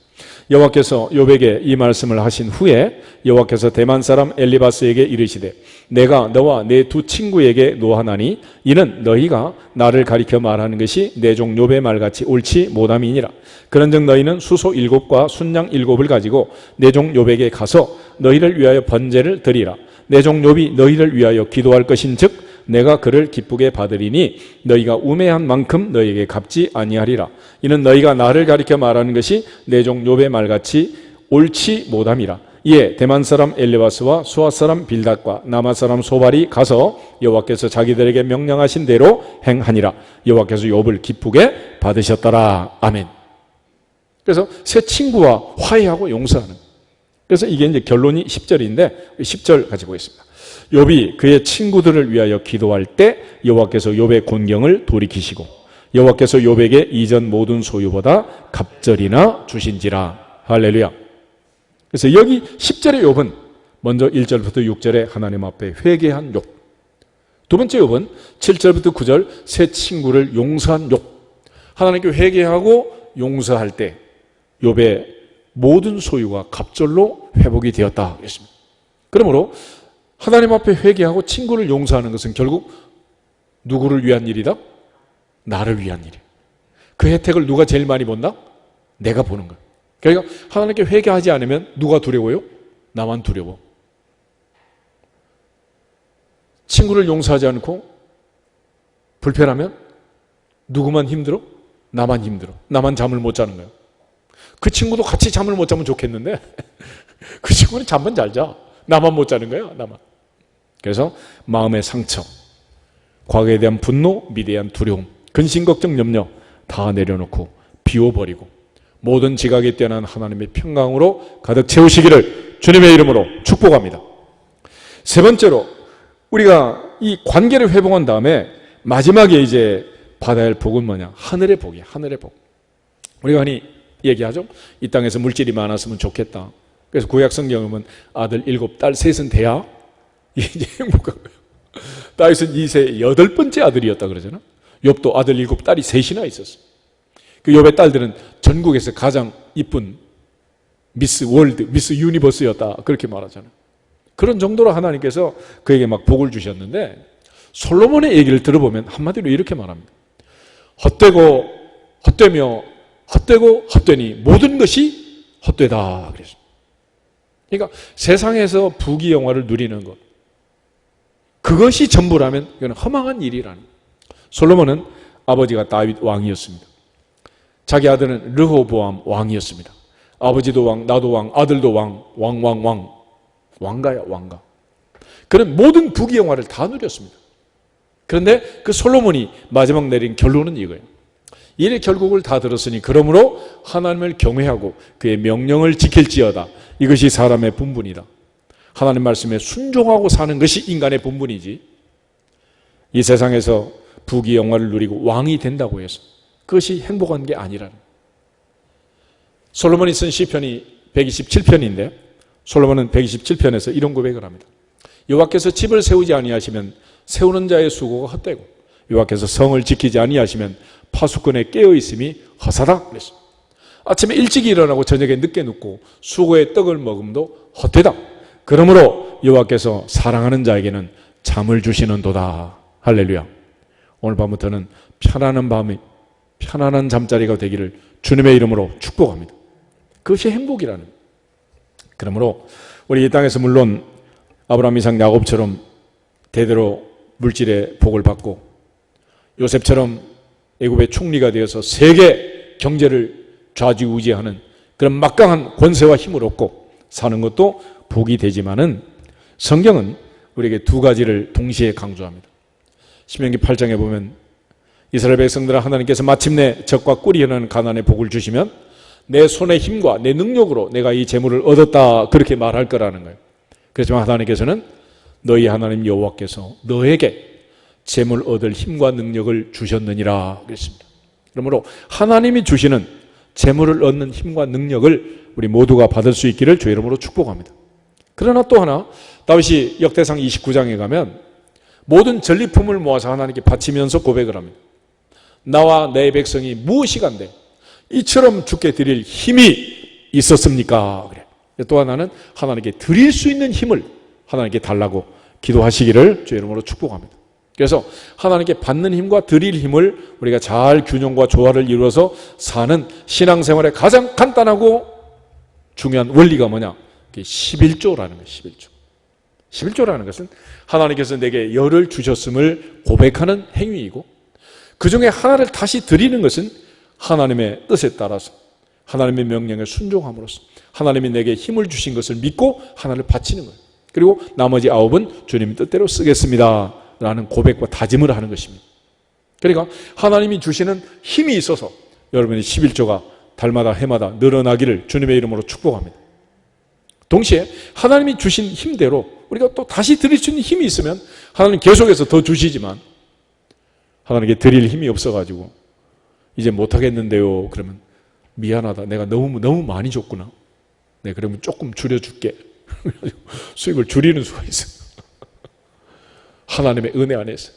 여호와께서 욥에게 이 말씀을 하신 후에 여호와께서 대만 사람 엘리바스에게 이르시되 내가 너와 내 두 친구에게 노하나니 이는 너희가 나를 가리켜 말하는 것이 내 종 욥의 말같이 옳지 못함이니라. 그런즉 너희는 수소 7과 순양 7을 가지고 내 종 욥에게 가서 너희를 위하여 번제를 드리라. 내 종 욥이 너희를 위하여 기도할 것인즉 내가 그를 기쁘게 받으리니 너희가 우매한 만큼 너희에게 갚지 아니하리라. 이는 너희가 나를 가리켜 말하는 것이 내 종 욥의 말같이 옳지 못함이라. 이에 대만 사람 엘리바스와 수아 사람 빌닷과 남아 사람 소발이 가서 여호와께서 자기들에게 명령하신 대로 행하니라. 여호와께서 욥을 기쁘게 받으셨더라. 아멘. 그래서 새 친구와 화해하고 용서하는. 그래서 이게 이제 결론이 10절인데 10절 같이 보겠습니다. 욥이 그의 친구들을 위하여 기도할 때 여호와께서 욥의 곤경을 돌이키시고 여호와께서 욥에게 이전 모든 소유보다 갑절이나 주신지라. 할렐루야. 그래서 여기 10절의 욥은 먼저 1절부터 6절에 하나님 앞에 회개한 욥. 두 번째 욥은 7절부터 9절 새 친구를 용서한 욥. 하나님께 회개하고 용서할 때 욥의 모든 소유가 갑절로 회복이 되었다 그랬습니다. 그러므로 하나님 앞에 회개하고 친구를 용서하는 것은 결국 누구를 위한 일이다? 나를 위한 일이에요. 그 혜택을 누가 제일 많이 본다? 내가 보는 거예요. 그러니까 하나님께 회개하지 않으면 누가 두려워요? 나만 두려워. 친구를 용서하지 않고 불편하면 누구만 힘들어? 나만 힘들어. 나만 잠을 못 자는 거예요. 그 친구도 같이 잠을 못 자면 좋겠는데 그 친구는 잠만 잘 자. 나만 못 자는 거야. 나만. 그래서 마음의 상처, 과거에 대한 분노, 미래에 대한 두려움, 근심, 걱정, 염려 다 내려놓고 비워버리고 모든 지각에 뛰어난 하나님의 평강으로 가득 채우시기를 주님의 이름으로 축복합니다. 세 번째로 우리가 이 관계를 회복한 다음에 마지막에 이제 받아야 할 복은 뭐냐? 하늘의 복이야. 하늘의 복. 우리가 흔히 얘기하죠. 이 땅에서 물질이 많았으면 좋겠다. 그래서 구약 성경에 보면 아들 7, 딸 3은 돼야 이제 행복한 거예요. 다윗은 2세 8번째 아들이었다 그러잖아. 욥도 아들 7, 딸이 3이나 있었어. 그 욥의 딸들은 전국에서 가장 이쁜 미스 월드, 미스 유니버스였다 그렇게 말하잖아. 그런 정도로 하나님께서 그에게 막 복을 주셨는데 솔로몬의 얘기를 들어보면 한마디로 이렇게 말합니다. 헛되고 헛되며 헛되고 헛되니 모든 것이 헛되다 그랬어. 그러니까 세상에서 부귀영화를 누리는 것, 그것이 전부라면 이건 허망한 일이라는 거예요. 솔로몬은 아버지가 다윗 왕이었습니다. 자기 아들은 르호보암 왕이었습니다. 아버지도 왕, 나도 왕, 아들도 왕, 왕가야 왕가. 그런 모든 부귀영화를 다 누렸습니다. 그런데 그 솔로몬이 마지막 내린 결론은 이거예요. 일의 결국을 다 들었으니 그러므로 하나님을 경외하고 그의 명령을 지킬지어다. 이것이 사람의 본분이다. 하나님 말씀에 순종하고 사는 것이 인간의 본분이지, 이 세상에서 부귀영화를 누리고 왕이 된다고 해서 그것이 행복한 게 아니라는. 솔로몬이 쓴 시편이 127편인데 솔로몬은 127편에서 이런 고백을 합니다. 여호와께서 집을 세우지 아니하시면 세우는 자의 수고가 헛되고 여호와께서 성을 지키지 아니하시면 파수꾼에 깨어 있음이 허사다 그랬습니다. 아침에 일찍 일어나고 저녁에 늦게 눕고 수고의 떡을 먹음도 헛되다. 그러므로 여호와께서 사랑하는 자에게는 잠을 주시는도다. 할렐루야. 오늘 밤부터는 편안한 밤이 편안한 잠자리가 되기를 주님의 이름으로 축복합니다. 그것이 행복이라는 거예요. 그러므로 우리 이 땅에서 물론 아브라함, 이삭, 야곱처럼 대대로 물질의 복을 받고 요셉처럼 애굽의 총리가 되어서 세계 경제를 좌지우지하는 그런 막강한 권세와 힘을 얻고 사는 것도 복이 되지만은 성경은 우리에게 두 가지를 동시에 강조합니다. 신명기 8장에 보면 이스라엘 백성들은 하나님께서 마침내 적과 꿀이 흐르는 가나안의 복을 주시면 내 손의 힘과 내 능력으로 내가 이 재물을 얻었다 그렇게 말할 거라는 거예요. 그렇지만 하나님께서는 너희 하나님 여호와께서 너에게 재물 얻을 힘과 능력을 주셨느니라 그랬습니다. 그러므로 하나님이 주시는 재물을 얻는 힘과 능력을 우리 모두가 받을 수 있기를 주 이름으로 축복합니다. 그러나 또 하나 다윗이 역대상 29장에 가면 모든 전리품을 모아서 하나님께 바치면서 고백을 합니다. 나와 내 백성이 무엇이간데 이처럼 주께 드릴 힘이 있었습니까? 그래. 또 하나는 하나님께 드릴 수 있는 힘을 하나님께 달라고 기도하시기를 주 이름으로 축복합니다. 그래서 하나님께 받는 힘과 드릴 힘을 우리가 잘 균형과 조화를 이루어서 사는 신앙생활의 가장 간단하고 중요한 원리가 뭐냐? 11조라는 거예요. 11조. 11조라는 것은 하나님께서 내게 열을 주셨음을 고백하는 행위이고 그 중에 하나를 다시 드리는 것은 하나님의 뜻에 따라서 하나님의 명령에 순종함으로써 하나님이 내게 힘을 주신 것을 믿고 하나를 바치는 거예요. 그리고 나머지 9은 주님 뜻대로 쓰겠습니다 라는 고백과 다짐을 하는 것입니다. 그러니까 하나님이 주시는 힘이 있어서 여러분의 11조가 달마다 해마다 늘어나기를 주님의 이름으로 축복합니다. 동시에 하나님이 주신 힘대로 우리가 또 다시 드릴 수 있는 힘이 있으면 하나님 계속해서 더 주시지만 하나님께 드릴 힘이 없어가지고 이제 못하겠는데요 그러면 미안하다 내가 너무 많이 줬구나 네 그러면 조금 줄여줄게 수익을 줄이는 수가 있어요. 하나님의 은혜 안에서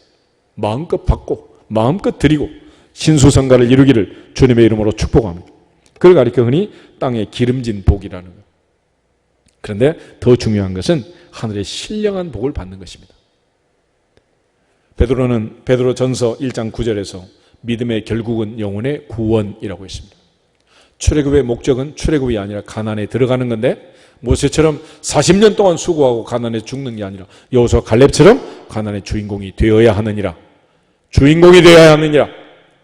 마음껏 받고 마음껏 드리고 신수성가를 이루기를 주님의 이름으로 축복합니다. 그걸 가리켜 흔히 땅에 기름진 복이라는 것. 그런데 더 중요한 것은 하늘의 신령한 복을 받는 것입니다. 베드로전서 1장 9절에서 믿음의 결국은 영혼의 구원이라고 했습니다. 출애굽의 목적은 출애굽이 아니라 가나안에 들어가는 건데 모세처럼 40년 동안 수고하고 가나안에 죽는 게 아니라 여호수아 갈렙처럼 가나안의 주인공이 되어야 하느니라. 주인공이 되어야 하느니라.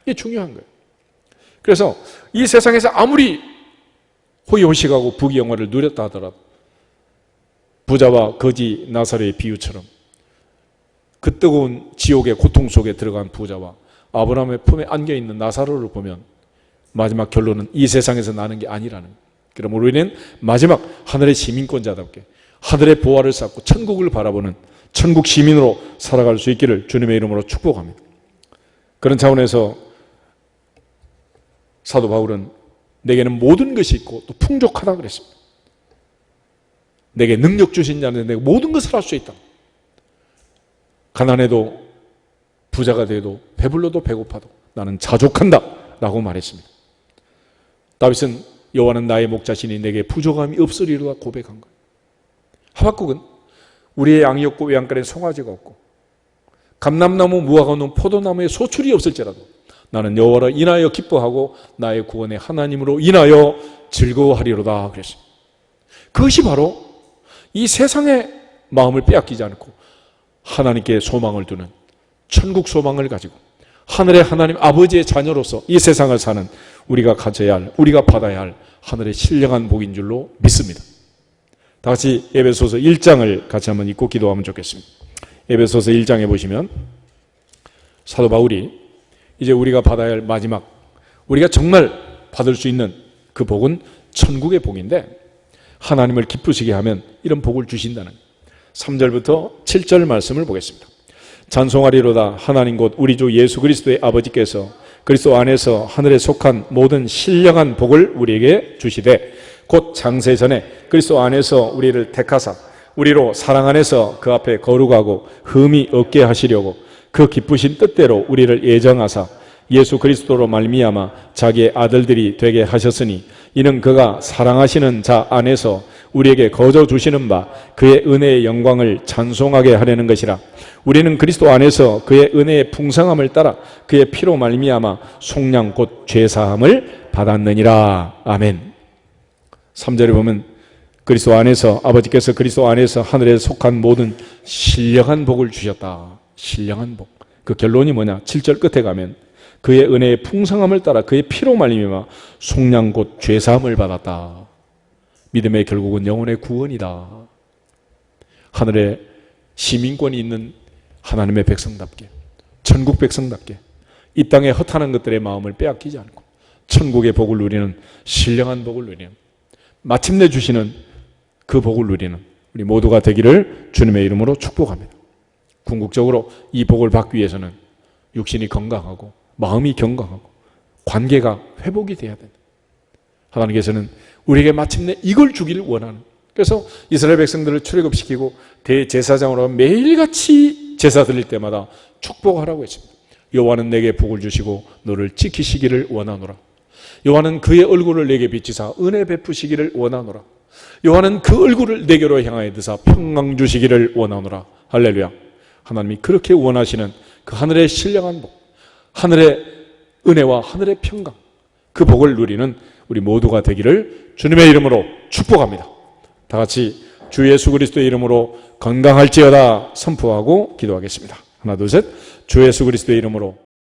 이게 중요한 거예요. 그래서 이 세상에서 아무리 호의호식하고 부귀영화를 누렸다 하더라도 부자와 거지 나사로의 비유처럼 그 뜨거운 지옥의 고통 속에 들어간 부자와 아브라함의 품에 안겨있는 나사로를 보면 마지막 결론은 이 세상에서 나는 게 아니라는 거예요. 그럼 우리는 마지막 하늘의 시민권자답게 하늘의 보화를 쌓고 천국을 바라보는 천국 시민으로 살아갈 수 있기를 주님의 이름으로 축복합니다. 그런 차원에서 사도 바울은 내게는 모든 것이 있고 또 풍족하다 그랬습니다. 내게 능력 주신 자는 내가 모든 것을 할 수 있다. 가난해도 부자가 돼도 배불러도 배고파도 나는 자족한다 라고 말했습니다. 다윗은 여호와는 나의 목자시니 내게 부족함이 없으리로다 고백한 거예요. 하박국은 우리의 양이 없고 외양간에 송아지가 없고 감람나무 무화과 없는 포도나무에 소출이 없을지라도 나는 여호와를 인하여 기뻐하고 나의 구원의 하나님으로 인하여 즐거워하리로다 그랬습니다. 그것이 바로 이 세상의 마음을 빼앗기지 않고 하나님께 소망을 두는 천국 소망을 가지고 하늘의 하나님 아버지의 자녀로서 이 세상을 사는 우리가 가져야 할, 우리가 받아야 할 하늘의 신령한 복인 줄로 믿습니다. 다 같이 에베소서 1장을 같이 한번 읽고 기도하면 좋겠습니다. 에베소서 1장에 보시면 사도 바울이 이제 우리가 받아야 할 마지막, 우리가 정말 받을 수 있는 그 복은 천국의 복인데 하나님을 기쁘시게 하면 이런 복을 주신다는 3절부터 7절 말씀을 보겠습니다. 찬송하리로다 하나님 곧 우리 주 예수 그리스도의 아버지께서 그리스도 안에서 하늘에 속한 모든 신령한 복을 우리에게 주시되 곧 창세전에 그리스도 안에서 우리를 택하사 우리로 사랑 안에서 그 앞에 거룩하고 흠이 없게 하시려고 그 기쁘신 뜻대로 우리를 예정하사 예수 그리스도로 말미암아 자기의 아들들이 되게 하셨으니 이는 그가 사랑하시는 자 안에서 우리에게 거저 주시는 바 그의 은혜의 영광을 찬송하게 하려는 것이라. 우리는 그리스도 안에서 그의 은혜의 풍성함을 따라 그의 피로 말미암아 속량 곧 죄사함을 받았느니라. 아멘. 3절에 보면 그리스도 안에서, 아버지께서 그리스도 안에서 하늘에 속한 모든 신령한 복을 주셨다. 신령한 복. 그 결론이 뭐냐? 7절 끝에 가면 그의 은혜의 풍성함을 따라 그의 피로 말미암아 속량 곧 죄사함을 받았다. 믿음의 결국은 영혼의 구원이다. 하늘에 시민권이 있는 하나님의 백성답게, 천국 백성답게 이 땅에 허탄한 것들의 마음을 빼앗기지 않고 천국의 복을 누리는, 신령한 복을 누리는, 마침내 주시는 그 복을 누리는 우리 모두가 되기를 주님의 이름으로 축복합니다. 궁극적으로 이 복을 받기 위해서는 육신이 건강하고 마음이 건강하고 관계가 회복이 돼야 된다. 하나님께서는 우리에게 마침내 이걸 주기를 원하는, 그래서 이스라엘 백성들을 출애굽시키고 대제사장으로 매일같이 제사 드릴 때마다 축복하라고 했습니다. 여호와는 내게 복을 주시고 너를 지키시기를 원하노라. 여호와는 그의 얼굴을 내게 비치사 은혜 베푸시기를 원하노라. 여호와는 그 얼굴을 내게로 향하여 드사 평강 주시기를 원하노라. 할렐루야. 하나님이 그렇게 원하시는 그 하늘의 신령한 복, 하늘의 은혜와 하늘의 평강, 그 복을 누리는 우리 모두가 되기를 주님의 이름으로 축복합니다. 다 같이 주 예수 그리스도의 이름으로 건강할지어다 선포하고 기도하겠습니다. 하나 둘 셋. 주 예수 그리스도의 이름으로